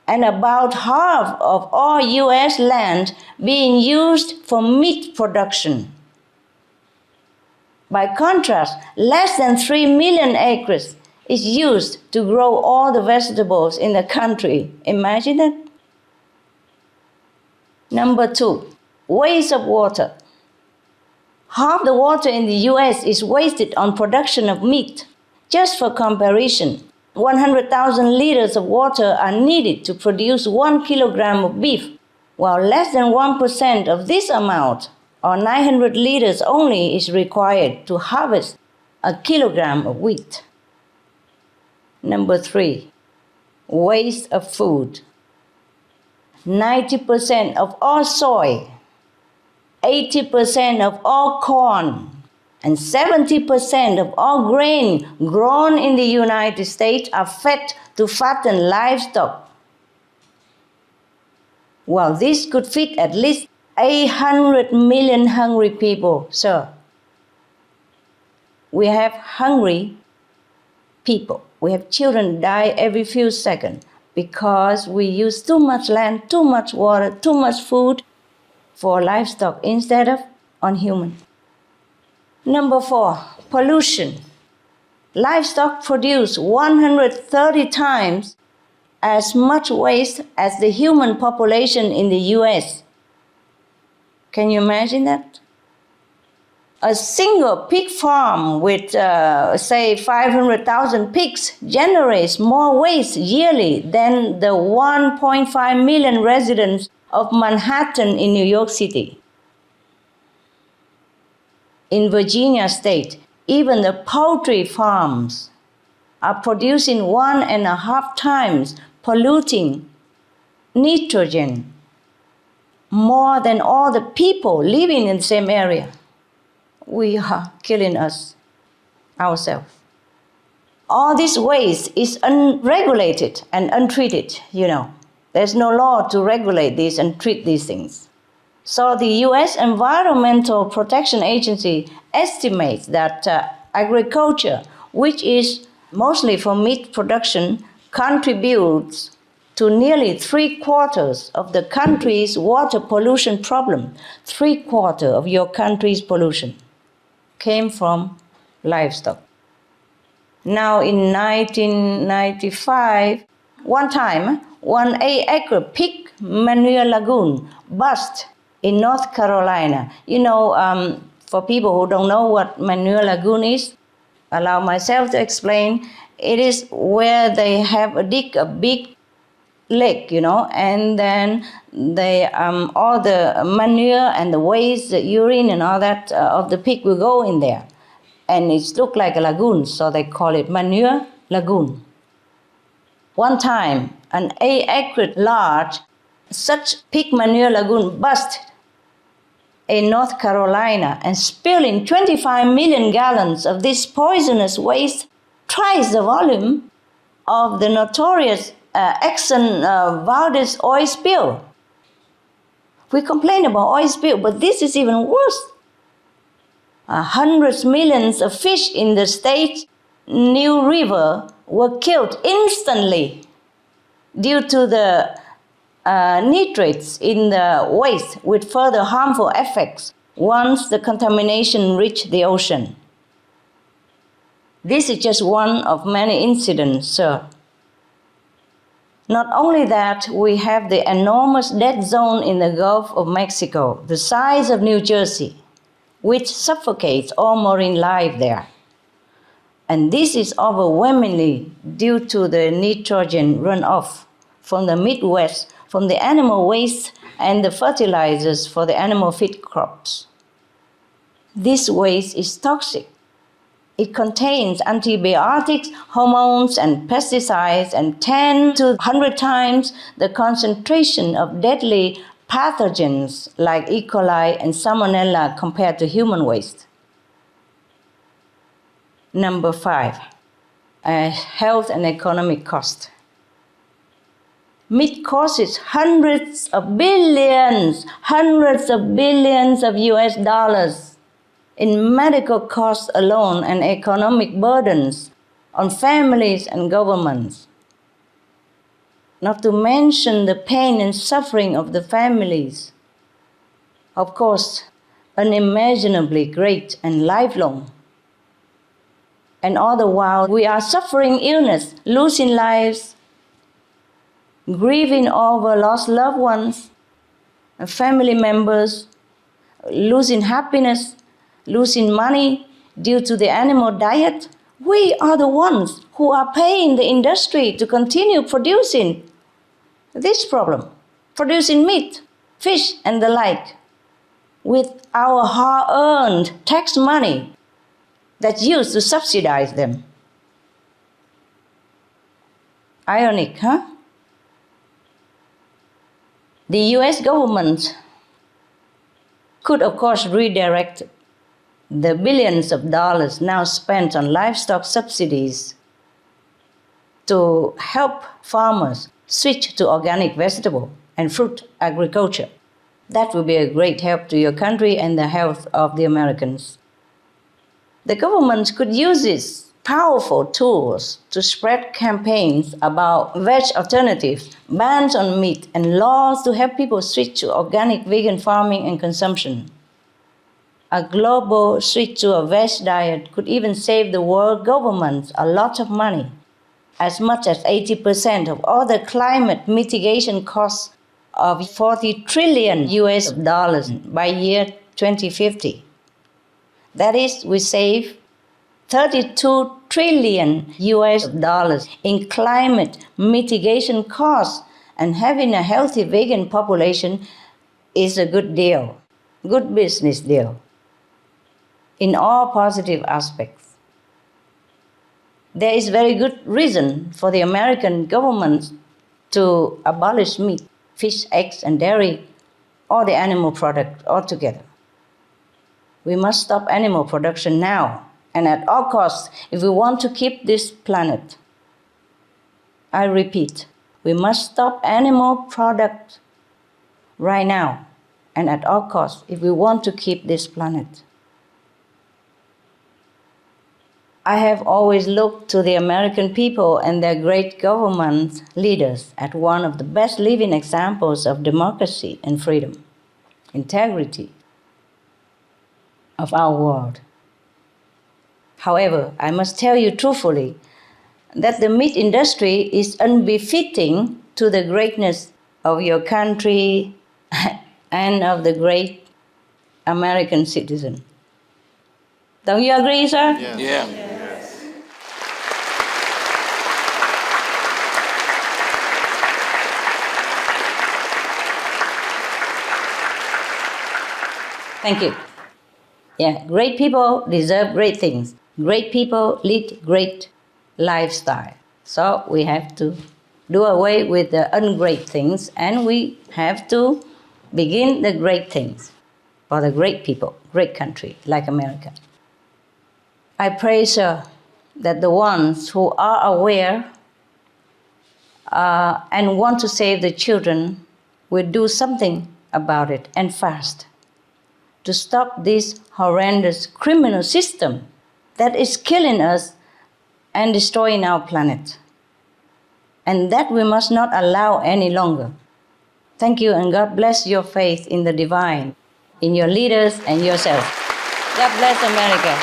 and about half of all US land being used for meat production. By contrast, less than 3 million acres is used to grow all the vegetables in the country. Imagine that. Number 2, waste of water. Half the water in the US is wasted on production of meat. Just for comparison, 100,000 liters of water are needed to produce 1 kilogram of beef, while less than 1% of this amount, or 900 liters only, is required to harvest a kilogram of wheat. Number 3, waste of food. 90% of all soy, 80% of all corn, and 70% of all grain grown in the United States are fed to fatten livestock. Well, this could feed at least 800 million hungry people, sir. We have hungry people. We have children die every few seconds because we use too much land, too much water, too much food for livestock instead of on human. Number 4, pollution. Livestock produce 130 times as much waste as the human population in the US. Can you imagine that? A single pig farm with, say, 500,000 pigs generates more waste yearly than the 1.5 million residents of Manhattan in New York City. In Virginia state, even the poultry farms are producing 1.5 times polluting nitrogen more than all the people living in the same area. We are killing us ourselves. All this waste is unregulated and untreated, you know. There's no law to regulate this and treat these things. So the U.S. Environmental Protection Agency estimates that agriculture, which is mostly for meat production, contributes to nearly 3/4 of the country's water pollution problem. 3/4 of your country's pollution came from livestock. Now in 1995, one time, 1 8-acre pig manure lagoon burst in North Carolina. You know, for people who don't know what manure lagoon is, allow myself to explain. It is where they have a big lake, you know, and then they all the manure and the waste, the urine and all that of the pig will go in there. And it looks like a lagoon, so they call it manure lagoon. One time, an 8-acre large such pig manure lagoon burst in North Carolina and spilling 25 million gallons of this poisonous waste, twice the volume of the notorious Exxon Valdez oil spill. We complain about oil spill, but this is even worse. Hundreds millions of fish in the state's New River were killed instantly due to the nitrates in the waste, with further harmful effects once the contamination reached the ocean. This is just one of many incidents, sir. Not only that, we have the enormous dead zone in the Gulf of Mexico, the size of New Jersey, which suffocates all marine life there. And this is overwhelmingly due to the nitrogen runoff from the Midwest, from the animal waste and the fertilizers for the animal feed crops. This waste is toxic. It contains antibiotics, hormones, and pesticides, and 10 to 100 times the concentration of deadly pathogens like E. coli and Salmonella compared to human waste. Number 5, health and economic cost. Meat causes hundreds of billions of US dollars in medical costs alone and economic burdens on families and governments. Not to mention the pain and suffering of the families. Of course, unimaginably great and lifelong. And all the while, we are suffering illness, losing lives, grieving over lost loved ones, and family members, losing happiness, losing money due to the animal diet. We are the ones who are paying the industry to continue producing this problem, producing meat, fish, and the like, with our hard-earned tax money that's used to subsidize them. Ironic, huh? The US government could, of course, redirect the billions of dollars now spent on livestock subsidies to help farmers switch to organic vegetable and fruit agriculture. That will be a great help to your country and the health of the Americans. The government could use these powerful tools to spread campaigns about veg alternatives, bans on meat, and laws to help people switch to organic vegan farming and consumption. A global switch to a veg diet could even save the world governments a lot of money, as much as 80% of all the climate mitigation costs of 40 trillion US dollars by year 2050. That is, we save 32 trillion US dollars in climate mitigation costs, and having a healthy vegan population is a good deal, good business deal, in all positive aspects. There is very good reason for the American government to abolish meat, fish, eggs, and dairy, or the animal product altogether. We must stop animal production now, and at all costs, if we want to keep this planet. I repeat, we must stop animal product right now, and at all costs, if we want to keep this planet. I have always looked to the American people and their great government leaders as one of the best living examples of democracy and freedom, integrity of our world. However, I must tell you truthfully that the meat industry is unbefitting to the greatness of your country and of the great American citizen. Don't you agree, sir? Yeah. Yeah. Thank you. Yeah, great people deserve great things. Great people lead great lifestyle. So we have to do away with the ungreat things, and we have to begin the great things for the great people, great country like America. I pray, sir, that the ones who are aware and want to save the children will do something about it, and fast, to stop this horrendous criminal system that is killing us and destroying our planet. And that we must not allow any longer. Thank you, and God bless your faith in the divine, in your leaders and yourself. God bless America.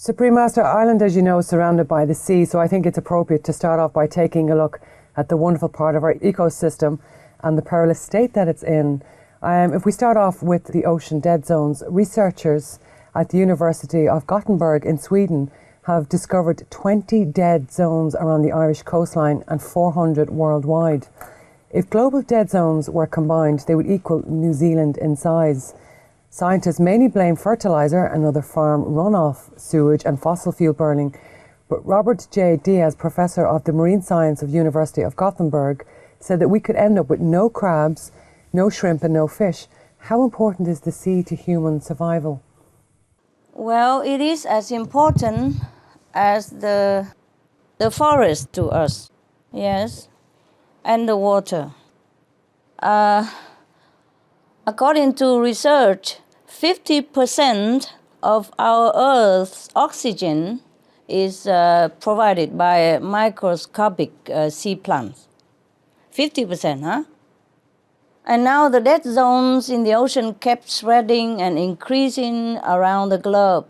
Supreme Master, Ireland, as you know, is surrounded by the sea, so I think it's appropriate to start off by taking a look at the wonderful part of our ecosystem and the perilous state that it's in. If we start off with the ocean dead zones, researchers at the University of Gothenburg in Sweden have discovered 20 dead zones around the Irish coastline and 400 worldwide. If global dead zones were combined, they would equal New Zealand in size. Scientists mainly blame fertilizer and other farm runoff, sewage and fossil fuel burning, but Robert J. Diaz, professor of the marine science of University of Gothenburg, said that we could end up with no crabs, no shrimp and no fish. How important is the sea to human survival? Well, it is as important as the forest to us, yes, and the water. According to research, 50% of our Earth's oxygen is provided by microscopic sea plants. 50%, huh? And now the dead zones in the ocean kept spreading and increasing around the globe.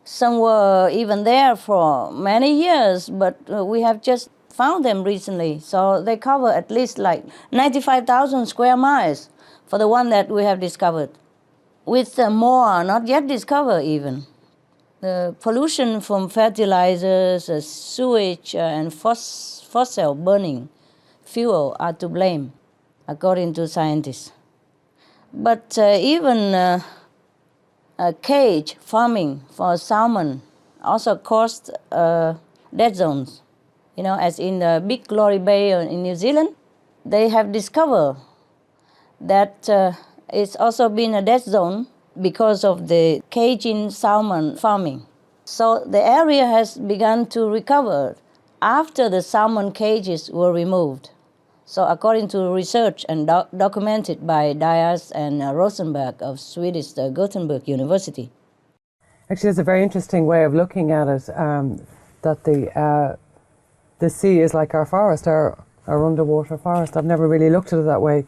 Some were even there for many years, but we have just found them recently. So they cover at least like 95,000 square miles for the one that we have discovered, with more not yet discovered even. The pollution from fertilizers, sewage, and fossil burning fuel are to blame, according to scientists. But even cage farming for salmon also caused dead zones. You know, as in the Big Glory Bay in New Zealand, they have discovered that it's also been a dead zone because of the caging salmon farming. So the area has begun to recover after the salmon cages were removed. So according to research and documented by Diaz and Rosenberg of Swedish Gothenburg University. Actually, it's a very interesting way of looking at it, that the sea is like our forest, our underwater forest. I've never really looked at it that way.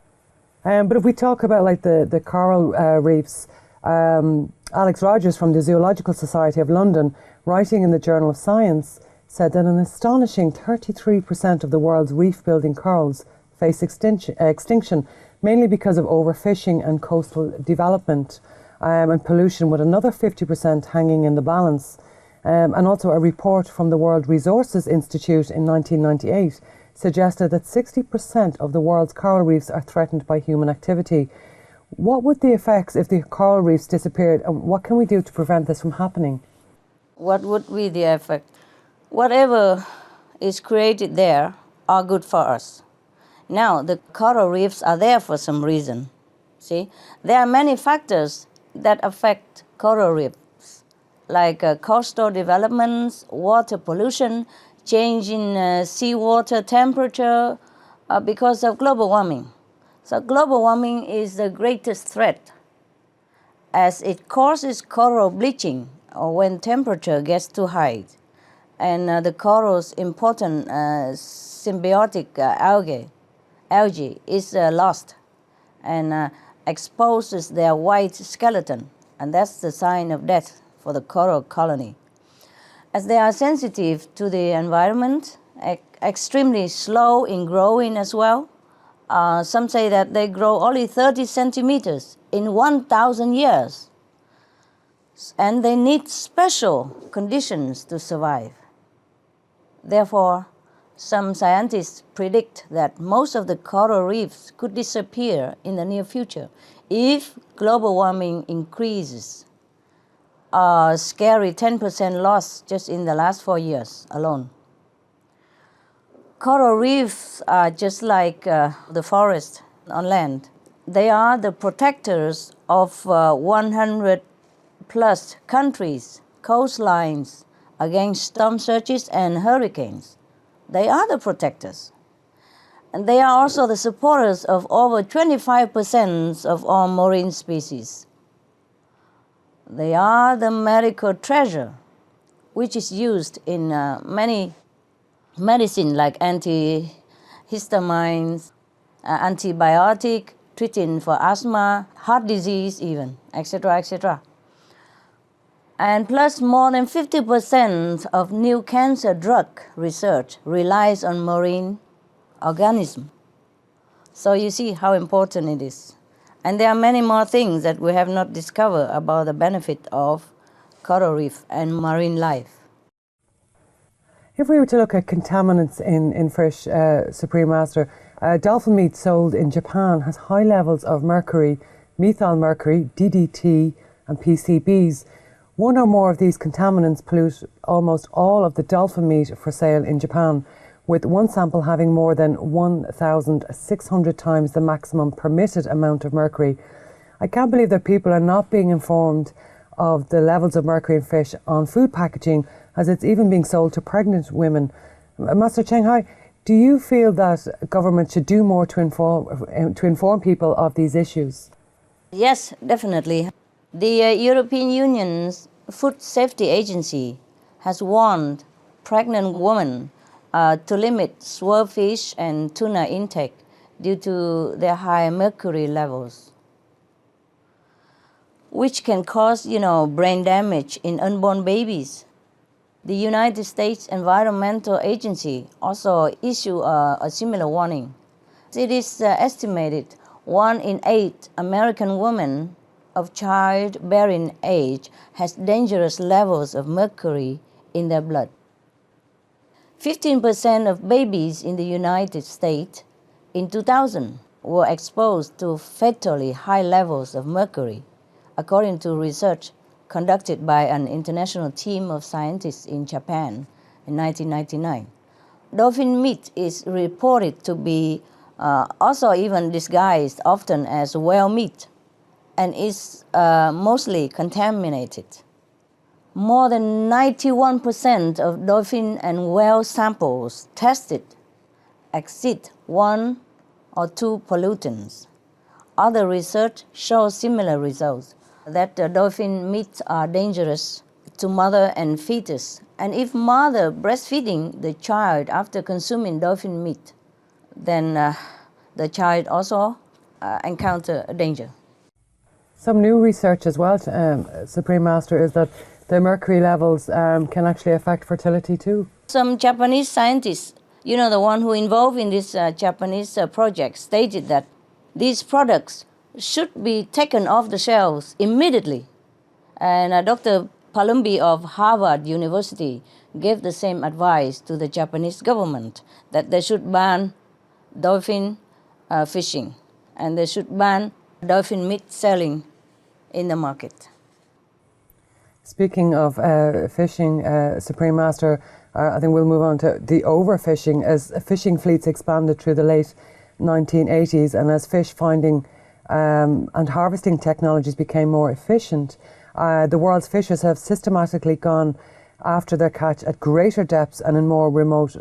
But if we talk about like the coral reefs, Alex Rogers from the Zoological Society of London, writing in the Journal of Science, said that an astonishing 33% of the world's reef-building corals face extinction, mainly because of overfishing and coastal development, and pollution, with another 50% hanging in the balance. And also a report from the World Resources Institute in 1998 suggested that 60% of the world's coral reefs are threatened by human activity. What would the effects if the coral reefs disappeared, and what can we do to prevent this from happening? What would be the effect? Whatever is created there are good for us. Now, the coral reefs are there for some reason. See, there are many factors that affect coral reefs, like coastal developments, water pollution, change in seawater temperature because of global warming. So global warming is the greatest threat, as it causes coral bleaching or when temperature gets too high. And the coral's important symbiotic algae is lost and exposes their white skeleton, and that's the sign of death for the coral colony. As they are sensitive to the environment, extremely slow in growing as well. Some say that they grow only 30 centimeters in 1,000 years. And they need special conditions to survive. Therefore, some scientists predict that most of the coral reefs could disappear in the near future if global warming increases. A scary 10% loss just in the last 4 years alone. Coral reefs are just like the forest on land. They are the protectors of 100 plus countries, coastlines, against storm surges and hurricanes. They are the protectors. And they are also the supporters of over 25% of all marine species. They are the medical treasure, which is used in many medicine like antihistamines, antibiotic, treating for asthma, heart disease even, etc., etc. And plus, more than 50% of new cancer drug research relies on marine organisms. So you see how important it is. And there are many more things that we have not discovered about the benefit of coral reef and marine life. If we were to look at contaminants in fish, Supreme Master, dolphin meat sold in Japan has high levels of mercury, methyl mercury, DDT, and PCBs. One or more of these contaminants pollute almost all of the dolphin meat for sale in Japan, with one sample having more than 1,600 times the maximum permitted amount of mercury. I can't believe that people are not being informed of the levels of mercury in fish on food packaging, as it's even being sold to pregnant women. Master Ching Hai, do you feel that government should do more to inform people of these issues? Yes, definitely. The European Union's Food Safety Agency has warned pregnant women to limit swordfish and tuna intake due to their high mercury levels, which can cause, brain damage in unborn babies. The United States Environmental Agency also issued a similar warning. It is estimated 1 in 8 American women of childbearing age has dangerous levels of mercury in their blood. 15% of babies in the United States in 2000 were exposed to fatally high levels of mercury, according to research conducted by an international team of scientists in Japan in 1999. Dolphin meat is reported to be also even disguised often as whale meat, and is mostly contaminated. More than 91% of dolphin and whale samples tested exceed 1 or 2 pollutants. Other research shows similar results, that dolphin meats are dangerous to mother and fetus. And if mother breastfeeding the child after consuming dolphin meat, then the child also encounter a danger. Some new research as well, Supreme Master, is that the mercury levels can actually affect fertility too. Some Japanese scientists, the one who involved in this Japanese project, stated that these products should be taken off the shelves immediately. And Dr. Palumbi of Harvard University gave the same advice to the Japanese government, that they should ban dolphin fishing, and they should ban dolphin meat selling in the market. Speaking of fishing, Supreme Master, I think we'll move on to the overfishing. As fishing fleets expanded through the late 1980s, and as fish finding and harvesting technologies became more efficient, the world's fishers have systematically gone after their catch at greater depths and in more remote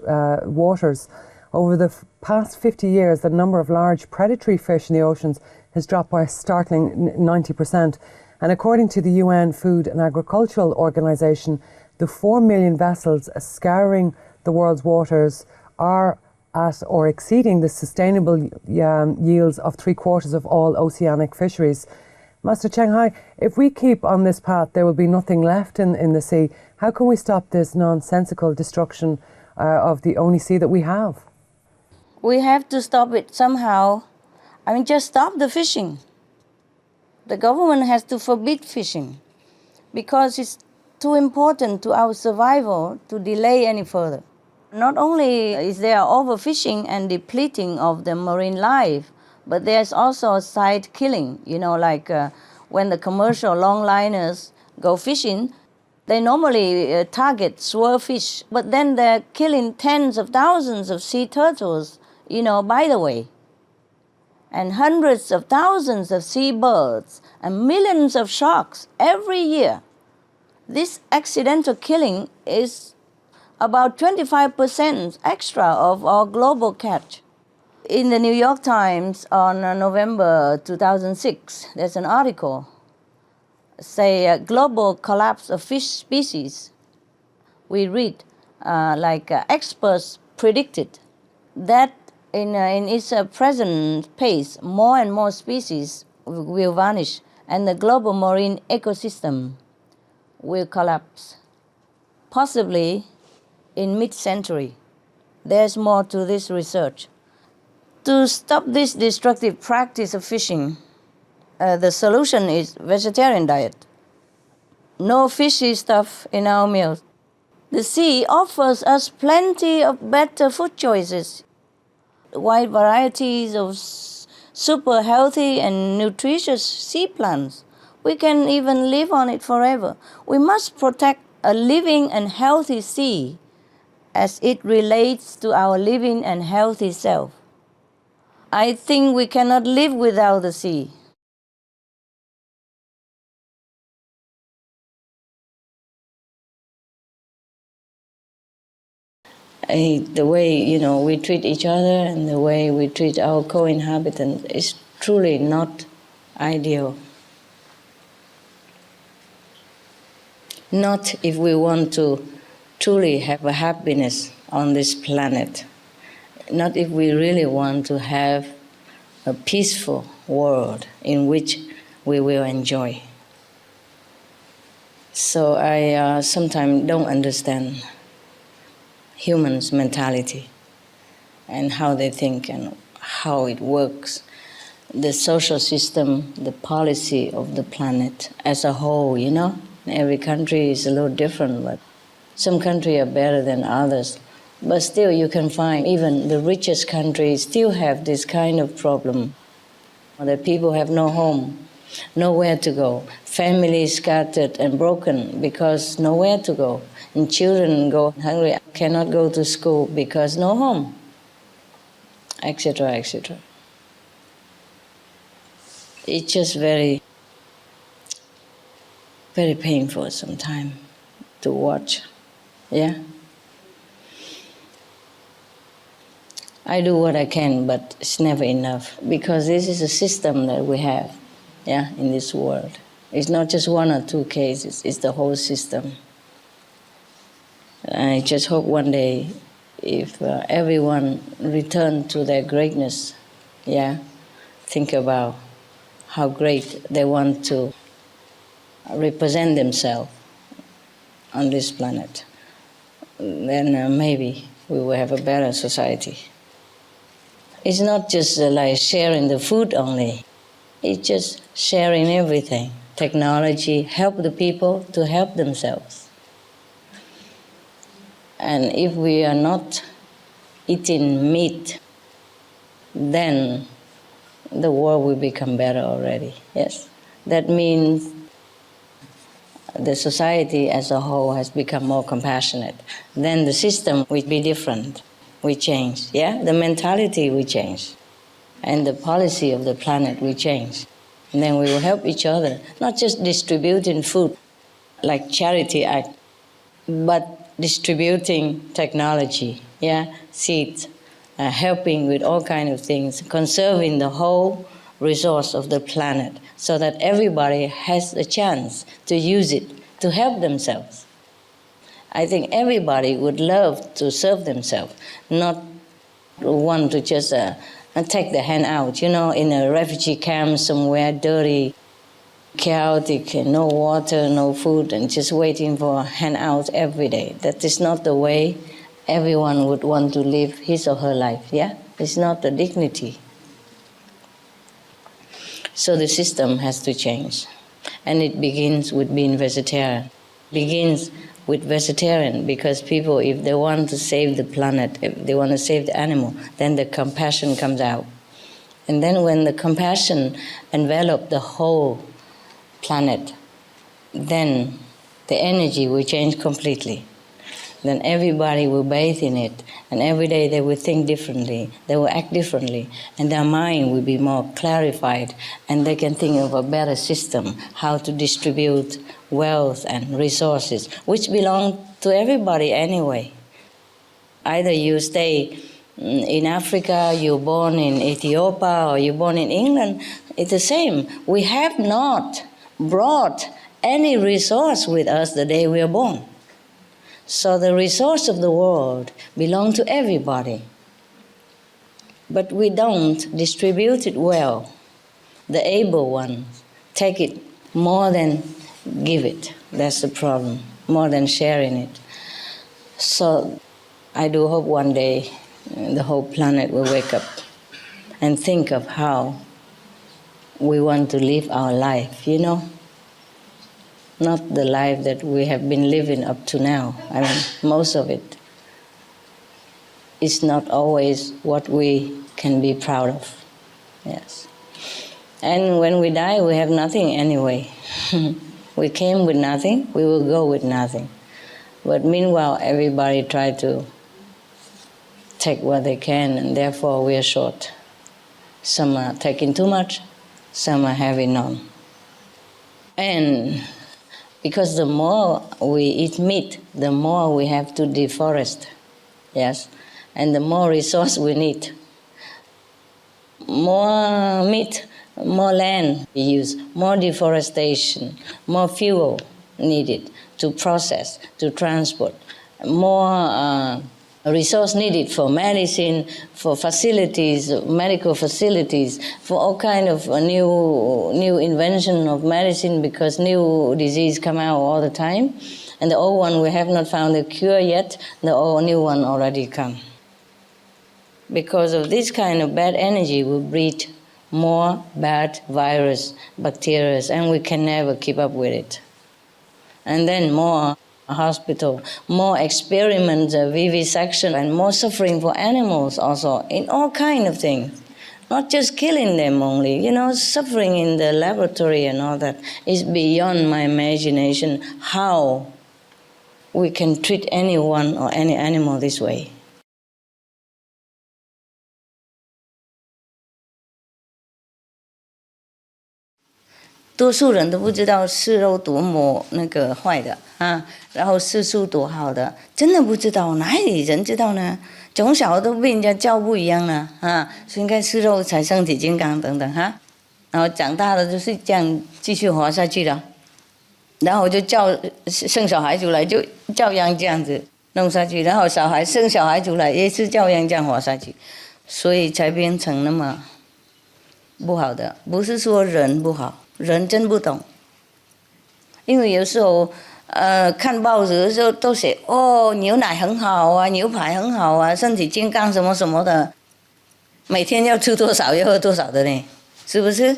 waters. Over the past 50 years, the number of large predatory fish in the oceans has dropped by a startling 90%. And according to the UN Food and Agricultural Organization, the 4 million vessels scouring the world's waters are at or exceeding the sustainable yields of 3/4 of all oceanic fisheries. Master Ching Hai, if we keep on this path, there will be nothing left in the sea. How can we stop this nonsensical destruction of the only sea that we have? We have to stop it somehow. Just stop the fishing. The government has to forbid fishing because it's too important to our survival to delay any further. Not only is there overfishing and depleting of the marine life, but there's also side killing. When the commercial longliners go fishing, they normally target swordfish, but then they're killing tens of thousands of sea turtles, by the way, and hundreds of thousands of seabirds and millions of sharks every year. This accidental killing is about 25% extra of our global catch. In the New York Times on November 2006, there's an article, say global collapse of fish species. We read experts predicted that in its present pace, more and more species will vanish, and the global marine ecosystem will collapse, possibly in mid-century. There's more to this research. To stop this destructive practice of fishing, the solution is vegetarian diet. No fishy stuff in our meals. The sea offers us plenty of better food choices, wide varieties of super healthy and nutritious sea plants. We can even live on it forever. We must protect a living and healthy sea as it relates to our living and healthy self. I think we cannot live without the sea. The way, we treat each other and the way we treat our co-inhabitants is truly not ideal. Not if we want to truly have a happiness on this planet. Not if we really want to have a peaceful world in which we will enjoy. So I sometimes don't understand humans' mentality and how they think and how it works. The social system, the policy of the planet as a whole, Every country is a little different, but some countries are better than others. But still you can find even the richest countries still have this kind of problem. The people have no home, nowhere to go. Families scattered and broken because nowhere to go. And children go hungry, cannot go to school because no home, etc., etc. It's just very, very painful sometimes to watch, yeah? I do what I can, but it's never enough because this is a system that we have, in this world. It's not just one or two cases, it's the whole system. I just hope one day if everyone return to their greatness, think about how great they want to represent themselves on this planet, then maybe we will have a better society. It's not just like sharing the food only. It's just sharing everything. Technology, help the people to help themselves. And if we are not eating meat, then the world will become better already, yes. That means the society as a whole has become more compassionate. Then the system will be different. We change, The mentality will change. And the policy of the planet will change. And then we will help each other, not just distributing food like charity act, but distributing technology, seeds, helping with all kinds of things, conserving the whole resource of the planet so that everybody has a chance to use it to help themselves. I think everybody would love to serve themselves, not want to just take the hand out, in a refugee camp somewhere, dirty, chaotic, no water, no food, and just waiting for a handout every day. That is not the way everyone would want to live his or her life, It's not the dignity. So the system has to change. And it begins with being vegetarian. Begins with vegetarian because people, if they want to save the planet, if they want to save the animal, then the compassion comes out. And then when the compassion envelops the whole planet, then the energy will change completely. Then everybody will bathe in it, and every day they will think differently, they will act differently, and their mind will be more clarified, and they can think of a better system, how to distribute wealth and resources, which belong to everybody anyway. Either you stay in Africa, you're born in Ethiopia, or you're born in England, it's the same. We have not brought any resource with us the day we are born. So the resource of the world belongs to everybody. But we don't distribute it well. The able ones take it more than give it. That's the problem, more than sharing it. So I do hope one day the whole planet will wake up and think of how we want to live our life, you know? Not the life that we have been living up to now. I mean, most of it is not always what we can be proud of. Yes. And when we die, we have nothing anyway. We came with nothing, we will go with nothing. But meanwhile, everybody try to take what they can, and therefore we are short. Some are taking too much, some are having none. And because the more we eat meat, the more we have to deforest. Yes. And the more resource we need. More meat, more land we use, more deforestation, more fuel needed to process, to transport, more resource needed for medicine, for facilities, medical facilities, for all kind of new invention of medicine, because new disease come out all the time. And the old one, we have not found a cure yet, the old new one already come. Because of this kind of bad energy, we breed more bad virus, bacteria, and we can never keep up with it. And then more hospital, more experiments, vivisection, and more suffering for animals also, in all kind of things. Not just killing them only, you know, suffering in the laboratory and all that is beyond my imagination, how we can treat anyone or any animal this way. 多数人都不知道吃肉多么那个坏的啊，然后吃素多好的，真的不知道，哪里人知道呢？从小都被人家教不一样了啊，所以应该吃肉才身体健康等等哈。然后长大了就是这样继续活下去了，然后就生小孩出来就照样这样子弄下去，然后生小孩出来也是照样这样活下去，所以才变成那么不好的。不是说人不好。 人真不懂，因为有时候，看报纸的时候都写哦，牛奶很好啊，牛排很好啊，身体健康什么什么的，每天要吃多少，要喝多少的呢，是不是？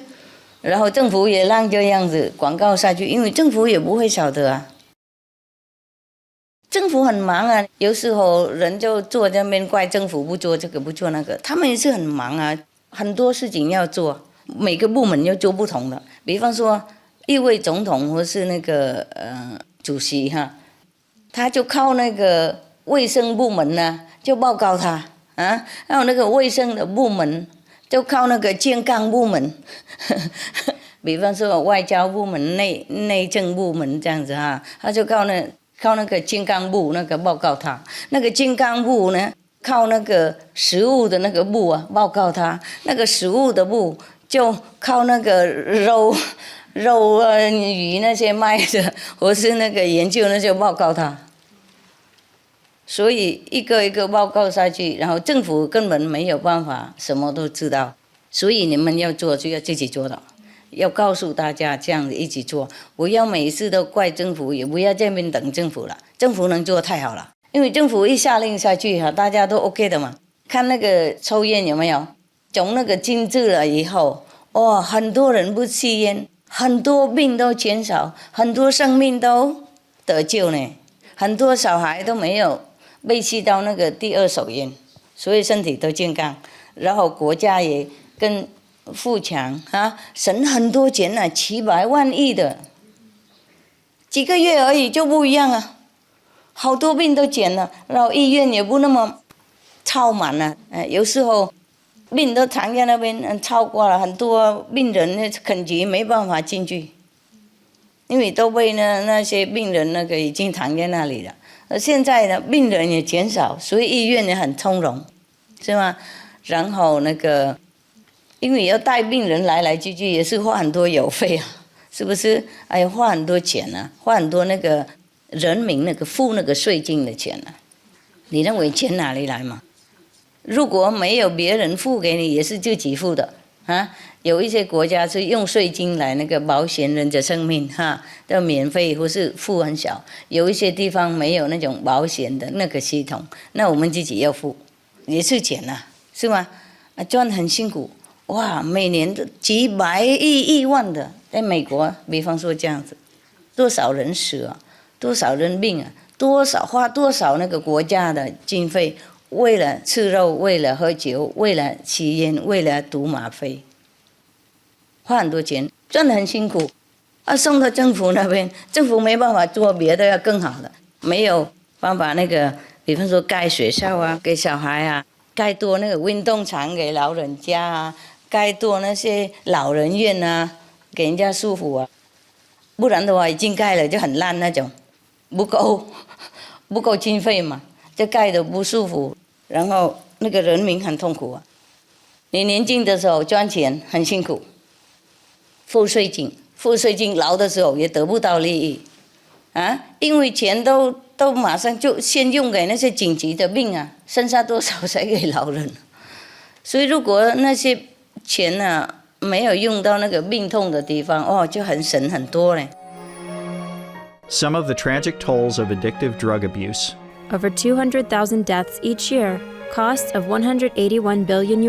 然后政府也让这样子广告下去，因为政府也不会晓得啊。政府很忙啊，有时候人就坐在那边怪政府不做这个不做那个，他们也是很忙啊，很多事情要做。 每个部门要做不同的，比方说一位总统或是那个主席哈，他就靠那个卫生部门呢，就报告他啊，还有那个卫生的部门就靠那个健康部门，比方说外交部门、内政部门这样子哈，他就靠那个健康部那个报告他，那个健康部呢靠那个食物的那个部啊报告他，那个食物的部。 就靠那个肉鱼那些卖的，或是那个研究那些报告他，所以一个一个报告下去，然后政府根本没有办法什么都知道，所以你们要做就要自己做到，要告诉大家这样子一起做，不要每次都怪政府，也不要这边等政府了，政府能做太好了，因为政府一下令下去哈，大家都 OK 的嘛。看那个抽烟有没有？ 从那个禁止了以后，哇，很多人不吸烟，很多病都减少，很多生命都得救呢，很多小孩都没有被吸到那个第二手烟，所以身体都健康。然后国家也跟富强啊，省很多钱呢，700万亿的，几个月而已就不一样啊，好多病都减了，然后医院也不那么超满了，有时候。 病都躺在那边，超过了很多病人，肯急没办法进去，因为都被那些病人那个已经躺在那里了。现在呢，病人也减少，所以医院也很从容，是吗？然后那个，因为要带病人来去也是花很多油费啊，是不是？哎呀，花很多钱啊，花很多那个人民那个付那个税金的钱啊。你认为钱哪里来嘛？ 如果没有别人付给你，也是自己付的，有一些国家是用税金来那个保险人的生命都免费或是付很小，有一些地方没有那种保险的那个系统，那我们自己要付，也是钱是吗？赚很辛苦，哇，每年都几百亿万的，在美国比方说这样子，多少人死多少人病花多少那个国家的经费，为了吃肉，为了喝酒，为了吸烟，为了赌吗啡，花很多钱，赚得很辛苦送到政府那边，政府没办法做别的要更好的，没有办法那个比方说盖学校给小孩盖多那个运动场给老人家盖多那些老人院给人家舒服不然的话已经盖了就很烂那种，不够经费嘛，就盖得不舒服，然后那个人民很痛苦你年轻的时候赚钱很辛苦，付税金老的时候也得不到利益因为钱都马上就先用给那些紧急的病剩下多少才给老人，所以如果那些钱没有用到那个病痛的地方就很省很多嘞。Some of the tragic tolls of addictive drug abuse. Over 200,000 deaths each year, costs of $181 billion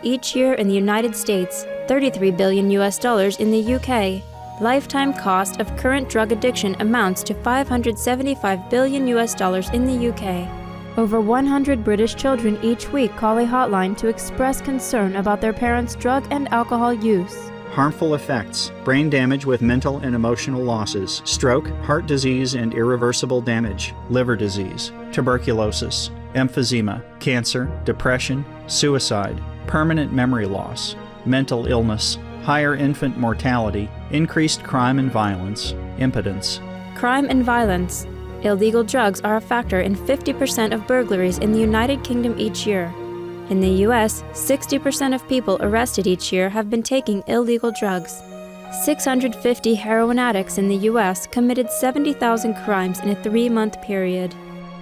each year in the United States, $33 billion in the UK. Lifetime cost of current drug addiction amounts to $575 billion in the UK. Over 100 British children each week call a hotline to express concern about their parents' drug and alcohol use. Harmful effects: brain damage with mental and emotional losses, stroke, heart disease and irreversible damage, liver disease, tuberculosis, emphysema, cancer, depression, suicide, permanent memory loss, mental illness, higher infant mortality, increased crime and violence, impotence. Crime and violence. Illegal drugs are a factor in 50% of burglaries in the United Kingdom each year. In the US, 60% of people arrested each year have been taking illegal drugs. 650 heroin addicts in the US committed 70,000 crimes in a 3-month period.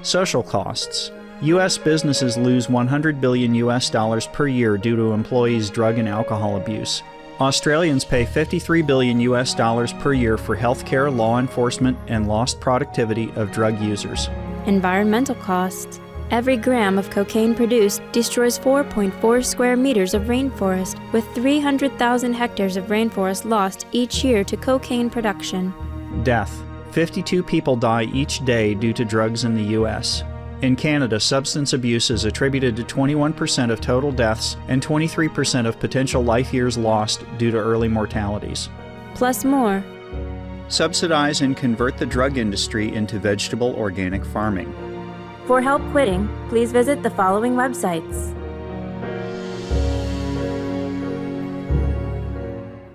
Social costs. U.S. businesses lose $100 billion per year due to employees' drug and alcohol abuse. Australians pay $53 billion per year for healthcare, law enforcement, and lost productivity of drug users. Environmental costs. Every gram of cocaine produced destroys 4.4 square meters of rainforest, with 300,000 hectares of rainforest lost each year to cocaine production. Death. 52 people die each day due to drugs in the U.S. In Canada, substance abuse is attributed to 21% of total deaths and 23% of potential life years lost due to early mortalities. Plus more. Subsidize and convert the drug industry into vegetable organic farming. For help quitting, please visit the following websites.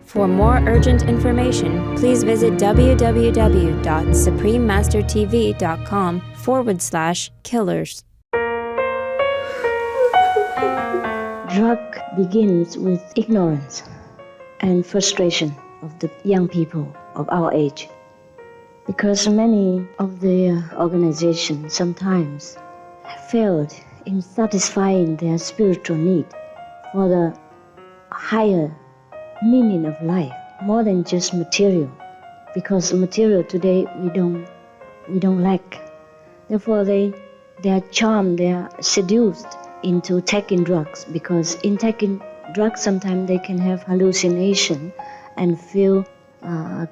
For more urgent information, please visit www.suprememastertv.com/killers. Drug begins with ignorance and frustration of the young people of our age. Because many of the organizations sometimes have failed in satisfying their spiritual need for the higher meaning of life, more than just material. Because material today we don't lack. Therefore they are charmed, they are seduced into taking drugs, because in taking drugs sometimes they can have hallucination and feel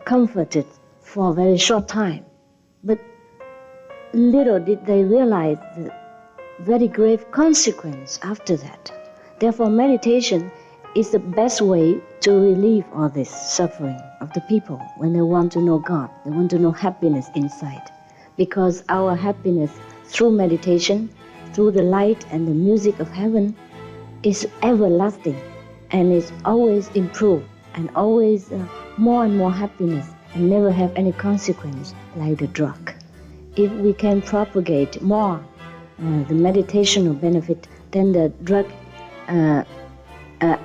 comforted for a very short time. But little did they realize the very grave consequence after that. Therefore, meditation is the best way to relieve all this suffering of the people when they want to know God, they want to know happiness inside. Because our happiness through meditation, through the light and the music of heaven, is everlasting and is always improved and always more and more happiness, and never have any consequence like the drug. If we can propagate more the meditational benefit, then the drug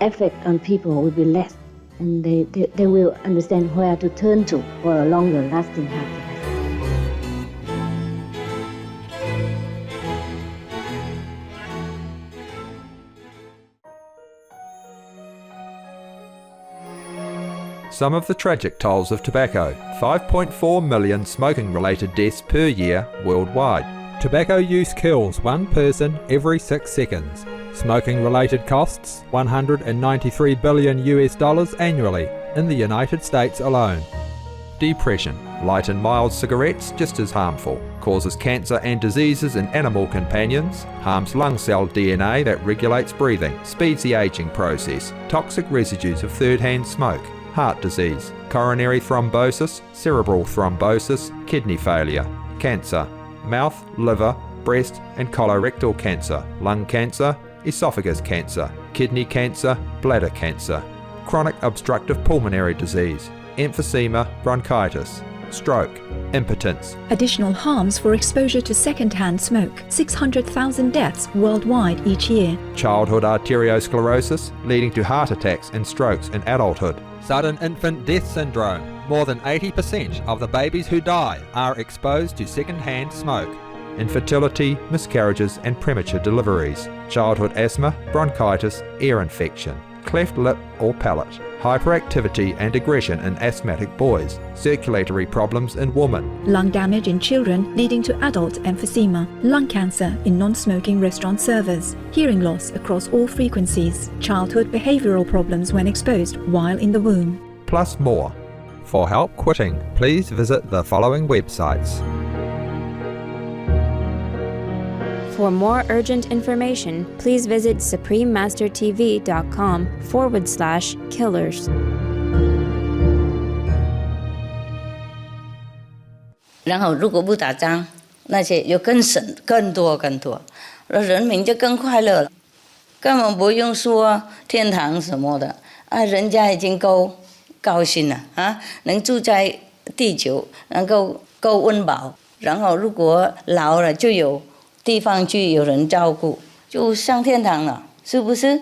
effect on people will be less, and they will understand where to turn to for a longer lasting happiness. Some of the tragic tolls of tobacco: 5.4 million smoking-related deaths per year worldwide. Tobacco use kills one person every 6 seconds. Smoking-related costs $193 billion annually in the United States alone. Depression: light and mild cigarettes just as harmful. Causes cancer and diseases in animal companions. Harms lung cell DNA that regulates breathing. Speeds the aging process. Toxic residues of third-hand smoke. Heart disease, coronary thrombosis, cerebral thrombosis, kidney failure, cancer, mouth, liver, breast and colorectal cancer, lung cancer, esophagus cancer, kidney cancer, bladder cancer, chronic obstructive pulmonary disease, emphysema, bronchitis, stroke, impotence. Additional harms for exposure to second-hand smoke: 600,000 deaths worldwide each year. Childhood arteriosclerosis, leading to heart attacks and strokes in adulthood. Sudden infant death syndrome. More than 80% of the babies who die are exposed to second-hand smoke. Infertility, miscarriages and premature deliveries. Childhood asthma, bronchitis, ear infection, cleft lip or palate. Hyperactivity and aggression in asthmatic boys. Circulatory problems in women. Lung damage in children leading to adult emphysema. Lung cancer in non-smoking restaurant servers. Hearing loss across all frequencies. Childhood behavioral problems when exposed while in the womb. Plus more. For help quitting, please visit the following websites. For more urgent information, please visit suprememastertv.com/killers. 然后如果不打仗，那些又更省更多，人民就更快乐了，根本不用说天堂什么的啊，人家已经够高兴了啊，能住在地球，能够够温饱，然后如果老了就有地方去，有人照顾，就上天堂了，是不是？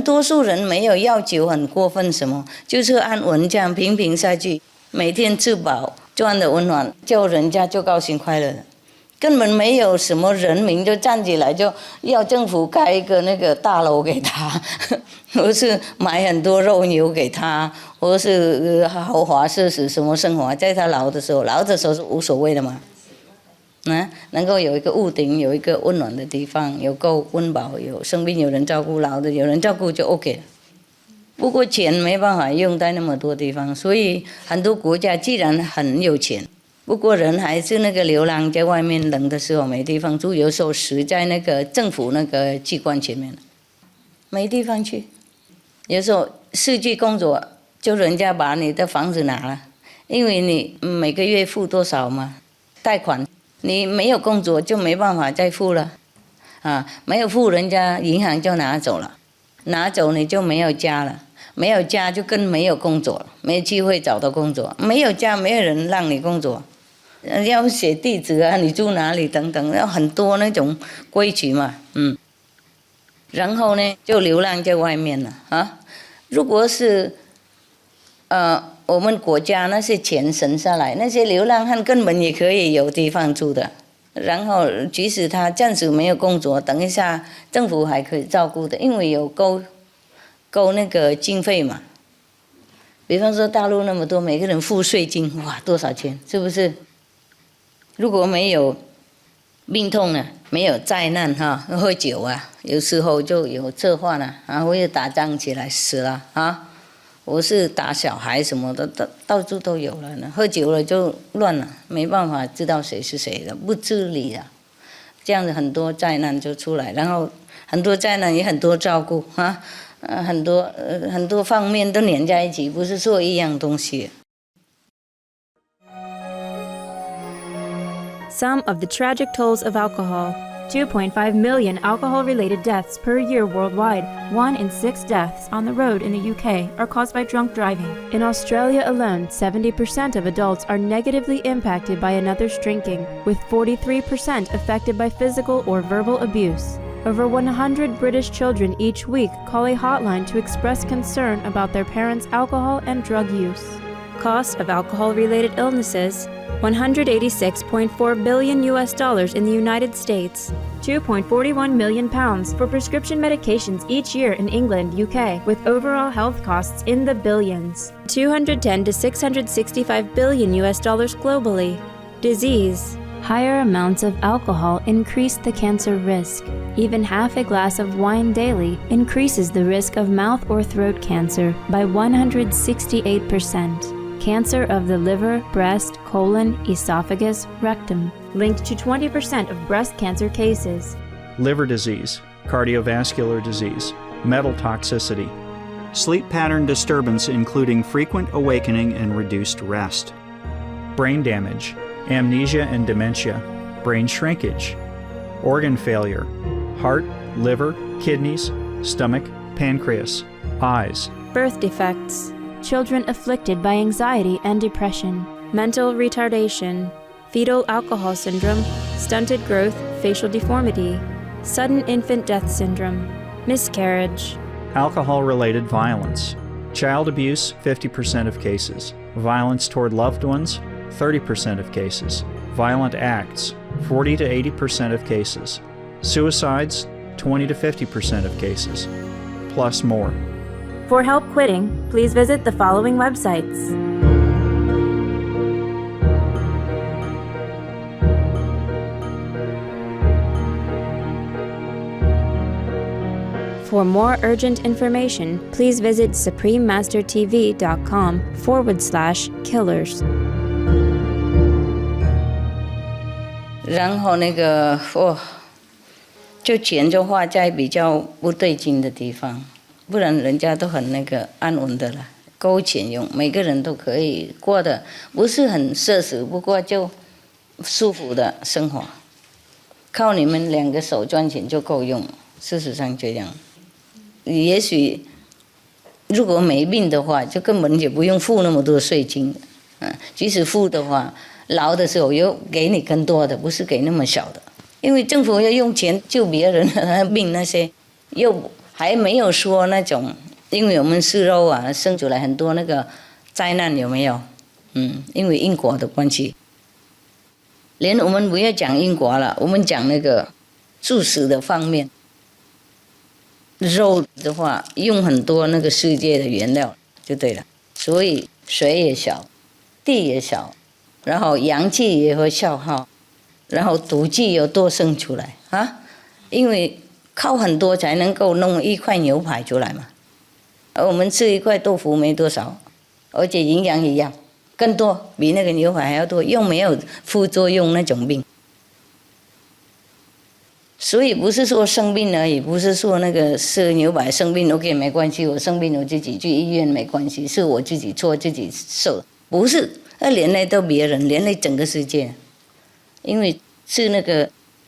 多数人没有要求很过分什么，就是按文这样平平下去，每天吃饱，赚的温暖，就人家就高兴快乐了，根本没有什么人民就站起来就要政府盖一个那个大楼给他，或是买很多肉牛给他，或是豪华设施什么生活，在他老的时候是无所谓的嘛。能够有一个屋顶，有一个温暖的地方，有够温饱，有生病有人照顾，老的有人照顾就 OK 了。不过钱没办法用在那么多地方，所以很多国家既然很有钱，不过人还是那个流浪在外面，冷的时候没地方住，有时候死在那个政府那个机关前面，没地方去。有时候失去工作，就人家把你的房子拿了，因为你每个月付多少嘛，贷款。你没有工作就没办法再付了，没有付人家银行就拿走了，拿走你就没有家了，没有家就更没有工作了，没有机会找到工作，没有家没有人让你工作，要写地址啊，你住哪里等等，要很多那种规矩嘛，然后呢就流浪在外面了啊。如果是我们国家那些钱省下来，那些流浪汉根本也可以有地方住的。然后即使他暂时没有工作，等一下政府还可以照顾的，因为有够那个经费嘛。比方说大陆那么多，每个人付税金，哇，多少钱？是不是？如果没有病痛啊，没有灾难喝酒啊，有时候就有车祸了啊，或者打仗起来死了啊。我是打小孩什么的，到处都有了呢。喝酒了就乱了，没办法知道谁是谁的，不自理了，这样子很多灾难就出来，然后很多灾难也很多照顾啊，很多方面都连在一起，不是说一样东西。Some of the tragic tolls of alcohol. 2.5 million alcohol-related deaths per year worldwide. 1 in 6 deaths on the road in the UK are caused by drunk driving. In Australia alone, 70% of adults are negatively impacted by another's drinking, with 43% affected by physical or verbal abuse. Over 100 British children each week call a hotline to express concern about their parents' alcohol and drug use. Cost of alcohol-related illnesses, $186.4 billion in the United States, £2.41 million for prescription medications each year in England, UK, with overall health costs in the billions. 210 to 665 billion US dollars globally. Disease. Higher amounts of alcohol increase the cancer risk. Even half a glass of wine daily increases the risk of mouth or throat cancer by 168%. Cancer of the liver, breast, colon, esophagus, rectum, linked to 20% of breast cancer cases. Liver disease, cardiovascular disease, metal toxicity, sleep pattern disturbance including frequent awakening and reduced rest, brain damage, amnesia and dementia, brain shrinkage, organ failure, heart, liver, kidneys, stomach, pancreas, eyes, birth defects, children afflicted by anxiety and depression, mental retardation, fetal alcohol syndrome, stunted growth, facial deformity, sudden infant death syndrome, miscarriage, alcohol-related violence, child abuse 50% of cases, violence toward loved ones 30% of cases, violent acts 40 to 80% of cases, suicides 20 to 50% of cases, plus more. For help quitting, please visit the following websites. For more urgent information, please visit suprememastertv.com/killers. 然后就钱就花在比较不对劲的地方，不然人家都很安稳的了，够钱用，每个人都可以过得不是很奢侈，不过就舒服的生活，靠你们两个手赚钱就够用，事实上这样。也许如果没病的话，就根本也不用付那么多税金，即使付的话，老的时候又给你更多的，不是给那么少的。因为政府要用钱救别人的病那些，又还没有说那种，因为我们吃肉啊，生出来很多灾难有没有？因为因果的关系。连我们不要讲因果了，我们讲素食的方面，肉的话用很多世界的原料就对了，所以水也少，地也少，然后阳气也会消耗。然后毒气又多生出来啊，因为靠很多才能够弄一块牛排出来嘛，而我们吃一块豆腐没多少，而且营养一样，更多，比牛排还要多，又没有副作用那种病。所以不是说生病而已，不是说吃牛排生病 OK 没关系，我生病我自己去医院没关系，是我自己错自己受，不是，连累到别人，连累整个世界。因为吃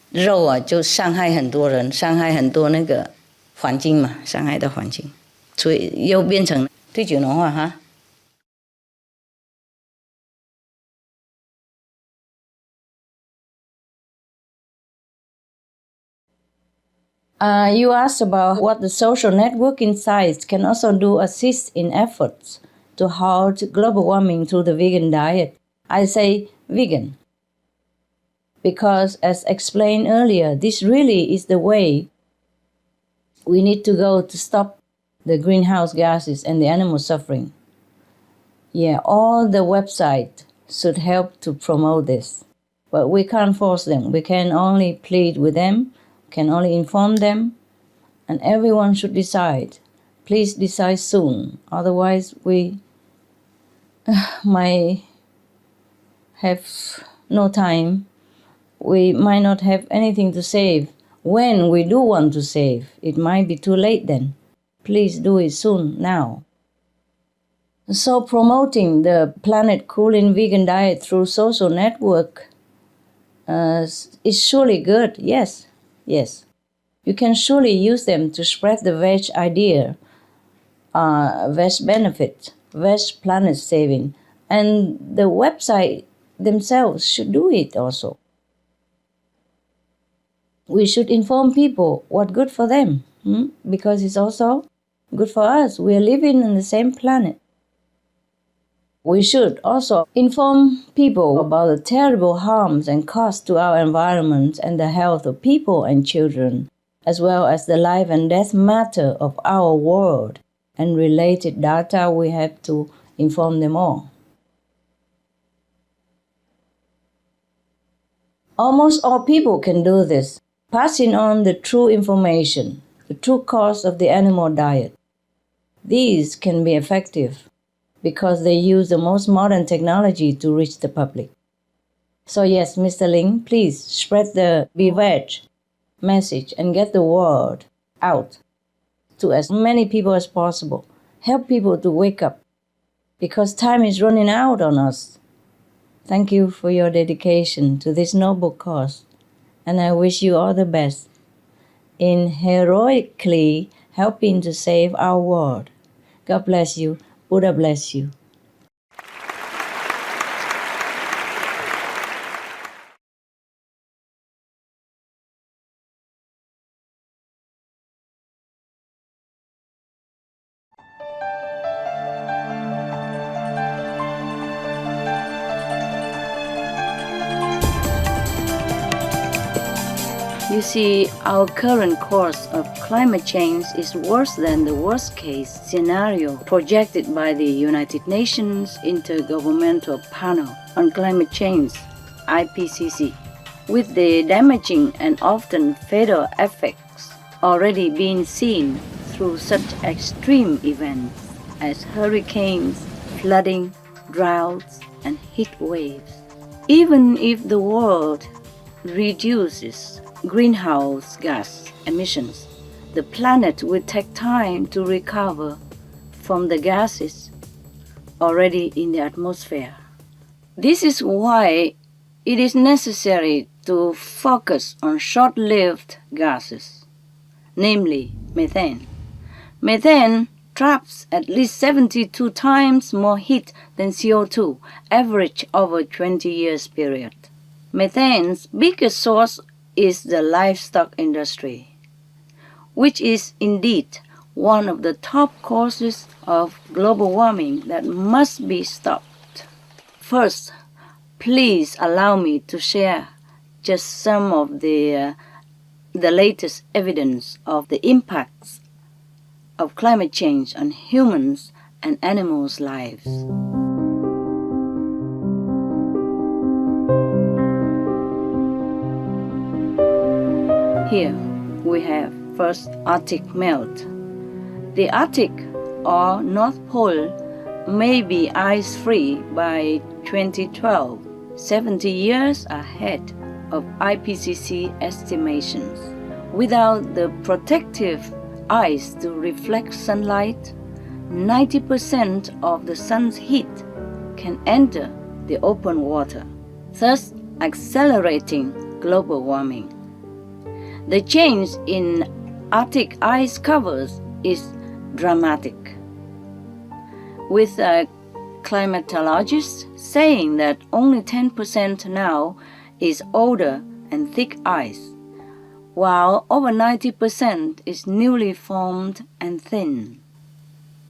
肉啊，就伤害很多人，伤害很多环境嘛，伤害到环境，所以又变成地球暖化哈。You asked about what the social networking sites can also do assist in efforts to halt global warming through the vegan diet. I say vegan. Because, as explained earlier, this really is the way we need to go to stop the greenhouse gases and the animal suffering. Yeah, all the websites should help to promote this. But we can't force them. We can only plead with them, can only inform them, and everyone should decide. Please decide soon. Otherwise, we might have no time. We might not have anything to save. When we do want to save, it might be too late then. Please do it soon, now. So promoting the planet cooling vegan diet through social network is surely good. Yes. You can surely use them to spread the veg idea, veg benefit, veg planet saving. And the website themselves should do it also. We should inform people what's good for them, because it's also good for us. We are living on the same planet. We should also inform people about the terrible harms and costs to our environment and the health of people and children, as well as the life and death matter of our world and related data. We have to inform them all. Almost all people can do this, passing on the true information, the true cause of the animal diet. These can be effective because they use the most modern technology to reach the public. So yes, Mr. Ling, please spread the Be Veg message and get the word out to as many people as possible. Help people to wake up because time is running out on us. Thank you for your dedication to this noble cause, and I wish you all the best in heroically helping to save our world. God bless you. Buddha bless you. You see, our current course of climate change is worse than the worst-case scenario projected by the United Nations Intergovernmental Panel on Climate Change, IPCC, with the damaging and often fatal effects already being seen through such extreme events as hurricanes, flooding, droughts, and heat waves. Even if the world reduces greenhouse gas emissions, the planet will take time to recover from the gases already in the atmosphere. This is why it is necessary to focus on short-lived gases, namely methane. Methane traps at least 72 times more heat than CO2, average over a 20 years period. Methane's biggest source is the livestock industry, which is indeed one of the top causes of global warming that must be stopped. First, please allow me to share just some of the latest evidence of the impacts of climate change on humans and animals' lives. Here we have first Arctic melt. The Arctic or North Pole may be ice-free by 2012, 70 years ahead of IPCC estimations. Without the protective ice to reflect sunlight, 90% of the sun's heat can enter the open water, thus accelerating global warming. The change in Arctic ice covers is dramatic, with climatologists saying that only 10% now is older and thick ice, while over 90% is newly formed and thin.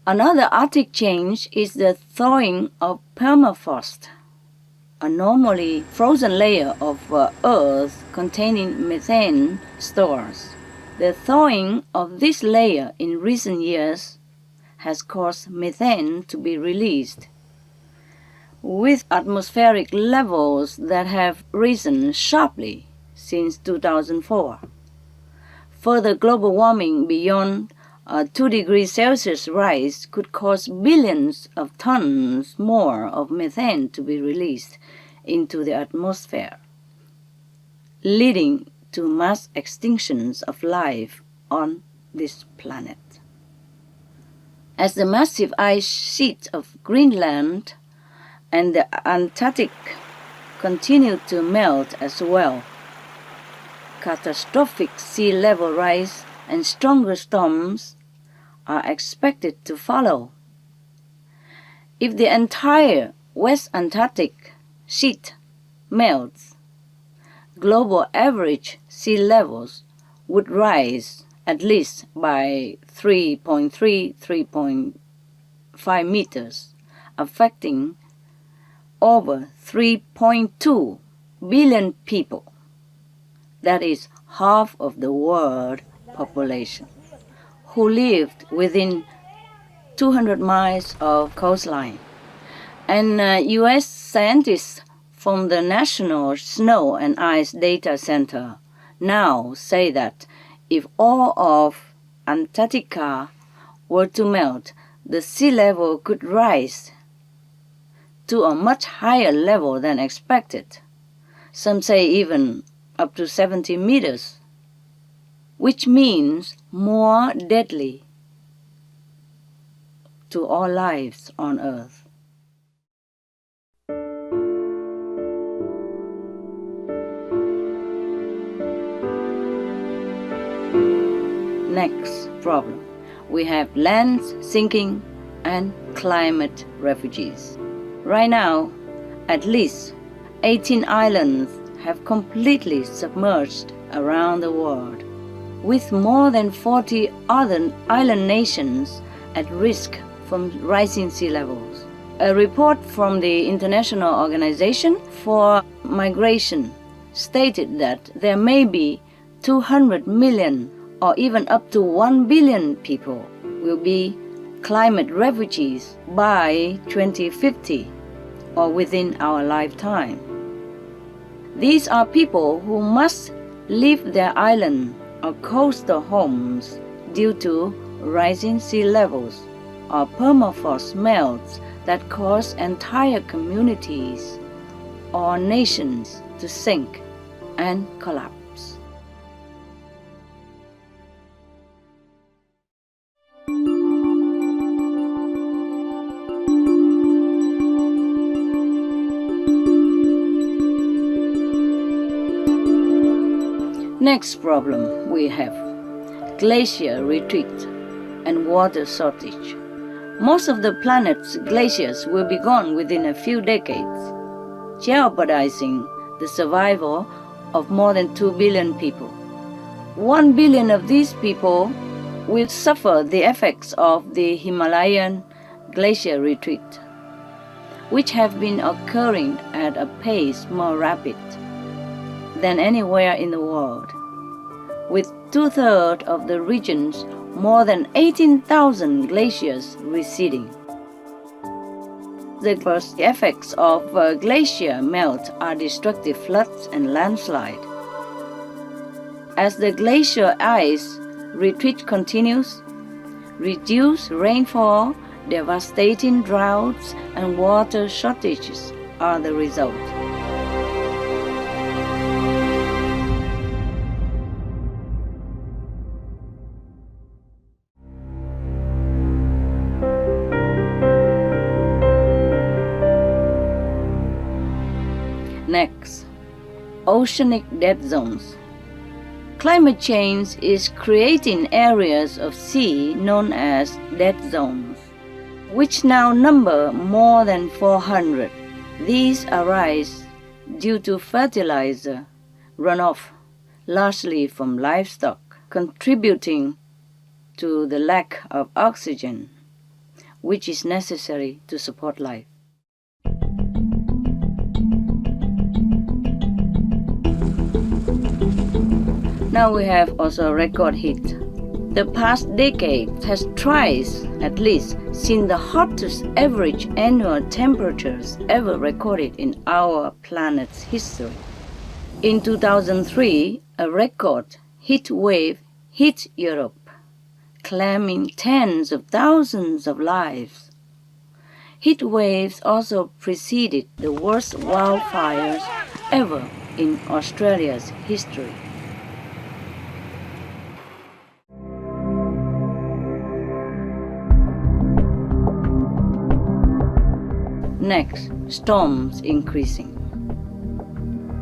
Another Arctic change is the thawing of permafrost, a normally frozen layer of Earth containing methane stores. The thawing of this layer in recent years has caused methane to be released, with atmospheric levels that have risen sharply since 2004. Further global warming beyond 2 degrees Celsius rise could cause billions of tons more of methane to be released into the atmosphere, leading to mass extinctions of life on this planet. As the massive ice sheet of Greenland and the Antarctic continue to melt as well, catastrophic sea level rise and stronger storms are expected to follow. If the entire West Antarctic sheet melts, global average sea levels would rise at least by 3.5 meters, affecting over 3.2 billion people. That is half of the world population, who lived within 200 miles of coastline. And U.S. scientists from the National Snow and Ice Data Center now say that if all of Antarctica were to melt, the sea level could rise to a much higher level than expected. Some say even up to 70 meters, which means more deadly to all lives on Earth. Next problem, we have land sinking and climate refugees. Right now, at least 18 islands have completely submerged around the world, with more than 40 other island nations at risk from rising sea levels. A report from the International Organization for Migration stated that there may be 200 million or even up to 1 billion people will be climate refugees by 2050 or within our lifetime. These are people who must leave their island or coastal homes due to rising sea levels or permafrost melts that cause entire communities or nations to sink and collapse. Next problem we have glacier retreat and water shortage. Most of the planet's glaciers will be gone within a few decades, jeopardizing the survival of more than 2 billion people. 1 billion of these people will suffer the effects of the Himalayan glacier retreat, which have been occurring at a pace more rapid than anywhere in the world, with 2/3 of the region's more than 18,000 glaciers receding. The first effects of glacier melt are destructive floods and landslide. As the glacier ice retreat continues, reduced rainfall, devastating droughts, and water shortages are the result. Next, oceanic dead zones. Climate change is creating areas of sea known as dead zones, which now number more than 400. These arise due to fertilizer runoff, largely from livestock, contributing to the lack of oxygen, which is necessary to support life. Now we have also record heat. The past decade has twice, at least, seen the hottest average annual temperatures ever recorded in our planet's history. In 2003, a record heat wave hit Europe, claiming tens of thousands of lives. Heat waves also preceded the worst wildfires ever in Australia's history. Next, storms increasing.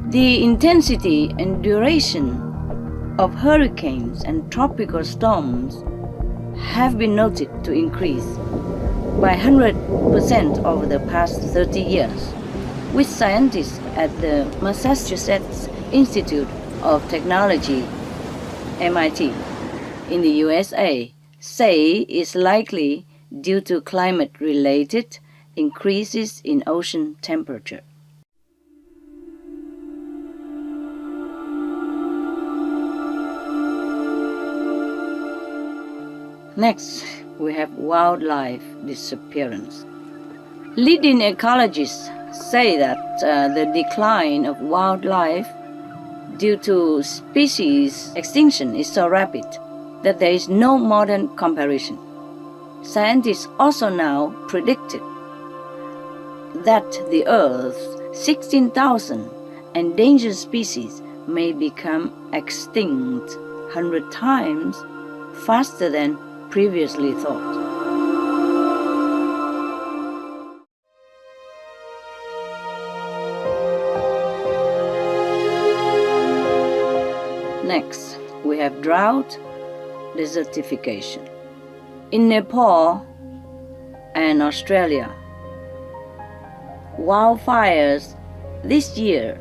The intensity and duration of hurricanes and tropical storms have been noted to increase by 100% over the past 30 years, with scientists at the Massachusetts Institute of Technology, MIT, in the USA say is likely due to climate-related increases in ocean temperature. Next, we have wildlife disappearance. Leading ecologists say that the decline of wildlife due to species extinction is so rapid that there is no modern comparison. Scientists also now predicted that the Earth's 16,000 endangered species may become extinct 100 times faster than previously thought. Next, we have drought, desertification. In Nepal and Australia, wildfires this year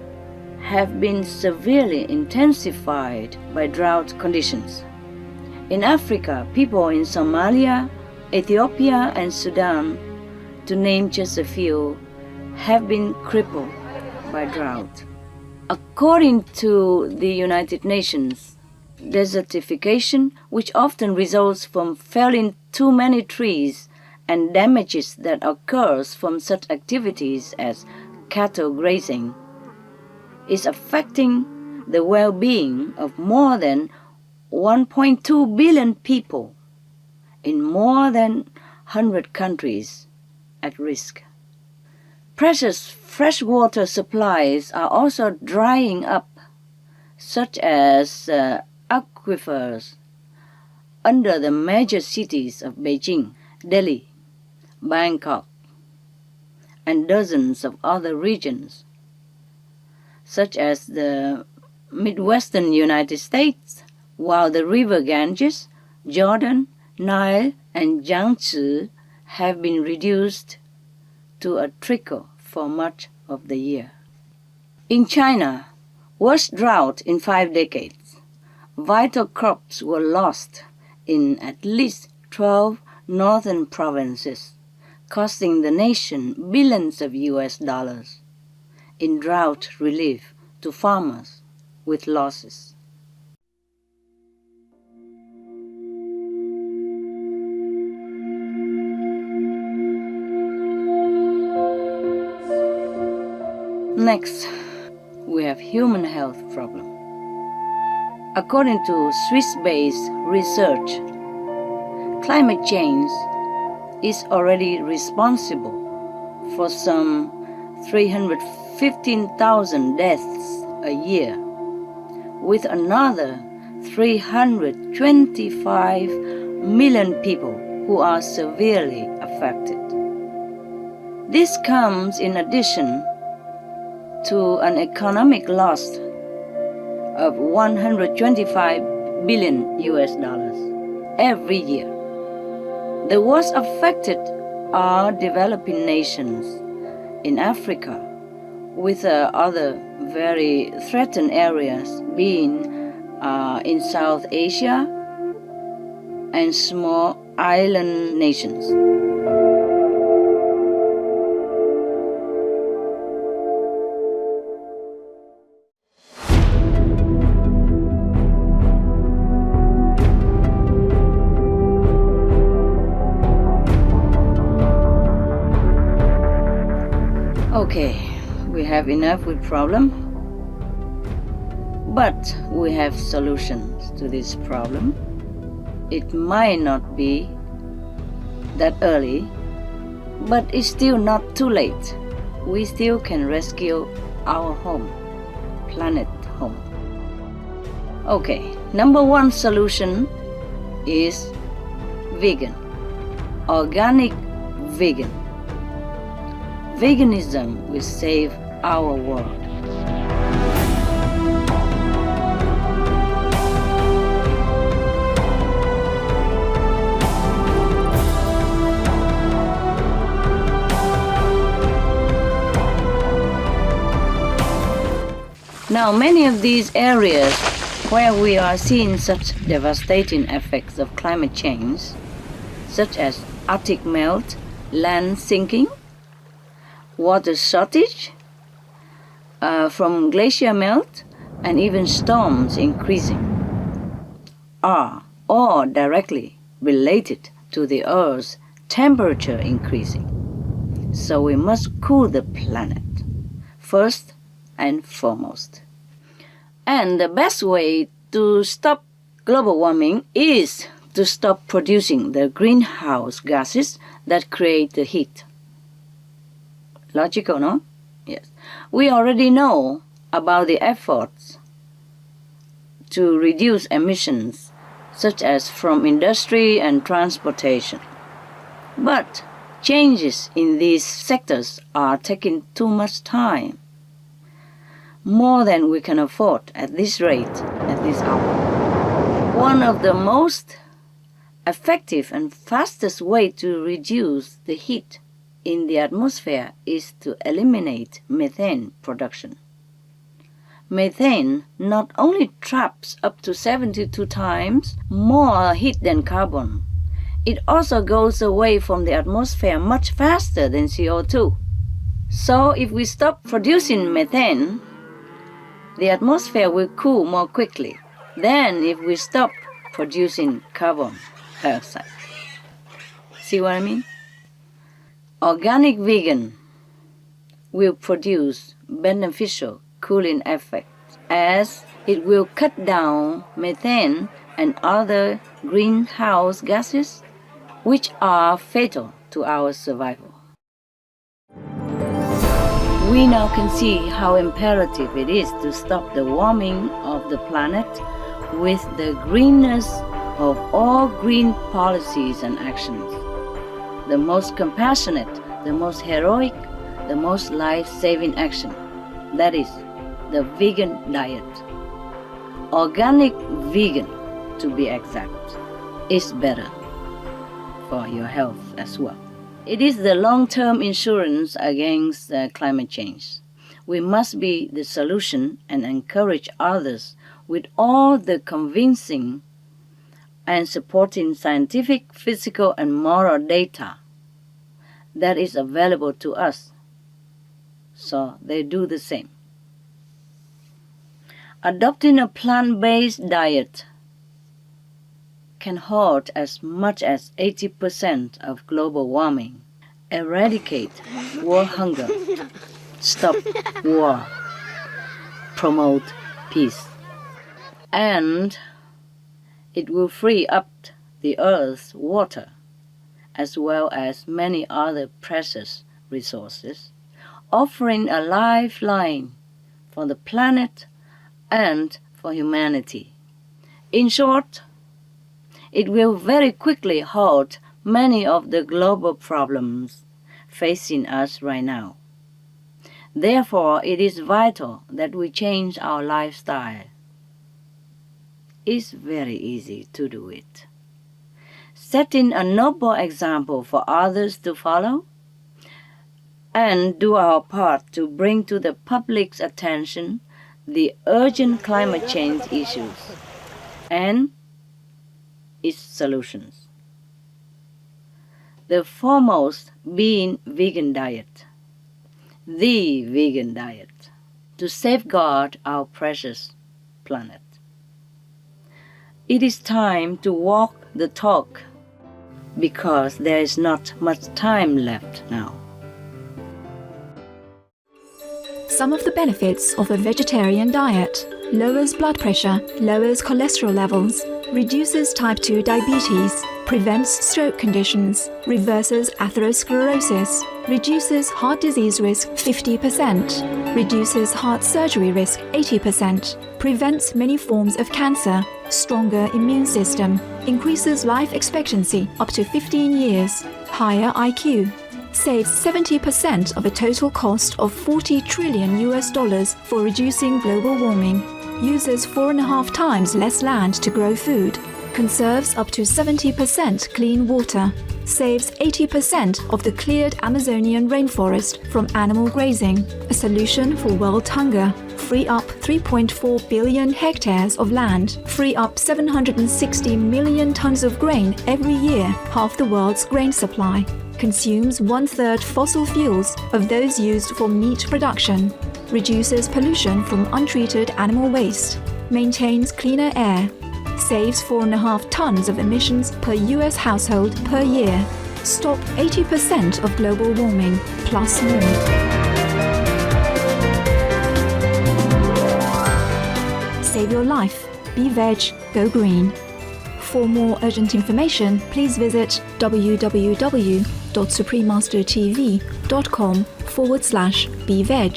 have been severely intensified by drought conditions. In Africa, people in Somalia, Ethiopia, and Sudan, to name just a few, have been crippled by drought. According to the United Nations, desertification, which often results from felling too many trees and damages that occurs from such activities as cattle grazing, is affecting the well-being of more than 1.2 billion people in more than 100 countries at risk. Precious freshwater supplies are also drying up, such as aquifers under the major cities of Beijing, Delhi, Bangkok, and dozens of other regions, such as the Midwestern United States, while the river Ganges, Jordan, Nile, and Yangtze have been reduced to a trickle for much of the year. In China, worst drought in 5 decades. Vital crops were lost in at least 12 northern provinces, costing the nation billions of US dollars in drought relief to farmers with losses. Next, we have human health problem. According to Swiss-based research, climate change is already responsible for some 315,000 deaths a year, with another 325 million people who are severely affected. This comes in addition to an economic loss of 125 billion US dollars every year. The worst affected are developing nations in Africa, with other very threatened areas being in South Asia and small island nations. Okay, we have enough with problem, but we have solutions to this problem. It might not be that early, but it's still not too late. We still can rescue our home, planet home. Okay, number one solution is vegan, organic vegan. Veganism will save our world. Now, many of these areas where we are seeing such devastating effects of climate change, such as Arctic melt, land sinking, water shortage from glacier melt and even storms increasing are all directly related to the Earth's temperature increasing. So we must cool the planet, first and foremost. And the best way to stop global warming is to stop producing the greenhouse gases that create the heat. Logical, no? Yes. We already know about the efforts to reduce emissions, such as from industry and transportation. But changes in these sectors are taking too much time, more than we can afford at this rate, at this hour. One of the most effective and fastest way to reduce the heat in the atmosphere is to eliminate methane production. Methane not only traps up to 72 times more heat than carbon, it also goes away from the atmosphere much faster than CO2. So if we stop producing methane, the atmosphere will cool more quickly than if we stop producing carbon dioxide. See what I mean? Organic vegan will produce beneficial cooling effects as it will cut down methane and other greenhouse gases which are fatal to our survival. We now can see how imperative it is to stop the warming of the planet with the greenness of all green policies and actions. The most compassionate, the most heroic, the most life-saving action, that is the vegan diet. Organic vegan, to be exact, is better for your health as well. It is the long-term insurance against climate change. We must be the solution and encourage others with all the convincing and supporting scientific, physical, and moral data that is available to us, so they do the same. Adopting a plant-based diet can halt as much as 80% of global warming, eradicate world hunger, stop war, promote peace, and it will free up the Earth's water as well as many other precious resources, offering a lifeline for the planet and for humanity. In short, it will very quickly halt many of the global problems facing us right now. Therefore, it is vital that we change our lifestyle. It's very easy to do it. Setting a noble example for others to follow, and do our part to bring to the public's attention the urgent climate change issues and its solutions. The foremost being vegan diet, the vegan diet, to safeguard our precious planet. It is time to walk the talk because there is not much time left now. Some of the benefits of a vegetarian diet: lowers blood pressure, lowers cholesterol levels, reduces type 2 diabetes, prevents stroke conditions, reverses atherosclerosis, reduces heart disease risk 50%, reduces heart surgery risk 80%, prevents many forms of cancer, stronger immune system, increases life expectancy up to 15 years, higher IQ, saves 70% of a total cost of $40 trillion for reducing global warming, uses 4.5 times less land to grow food, conserves up to 70% clean water, saves 80% of the cleared Amazonian rainforest from animal grazing, a solution for world hunger, free up 3.4 billion hectares of land, free up 760 million tons of grain every year, half the world's grain supply, consumes 1/3 fossil fuels of those used for meat production, reduces pollution from untreated animal waste, maintains cleaner air, saves 4.5 tons of emissions per US household per year, stop 80% of global warming, plus more. Save your life. Be veg, go green. For more urgent information, please visit www.suprememastertv.com/beveg.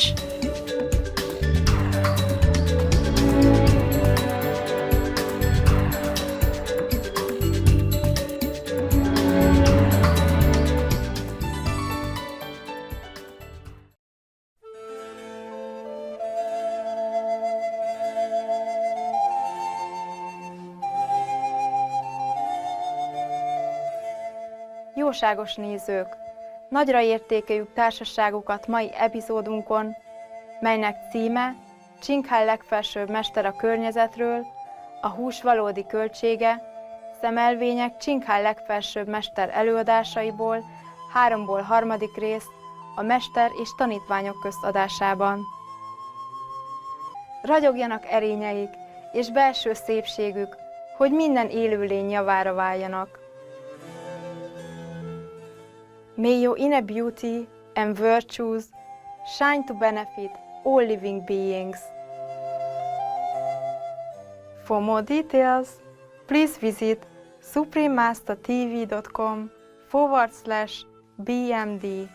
Jóságos nézők! Nagyra értékeljük társaságukat mai epizódunkon, melynek címe Ching Hai legfelsőbb mester a környezetről, a hús valódi költsége, szemelvények Ching Hai legfelsőbb mester előadásaiból, 3-ból 3. rész, a mester és tanítványok közt adásában. Ragyogjanak erényeik és belső szépségük, hogy minden élőlény javára váljanak. May your inner beauty and virtues shine to benefit all living beings. For more details, please visit suprememastertv.com/BMD.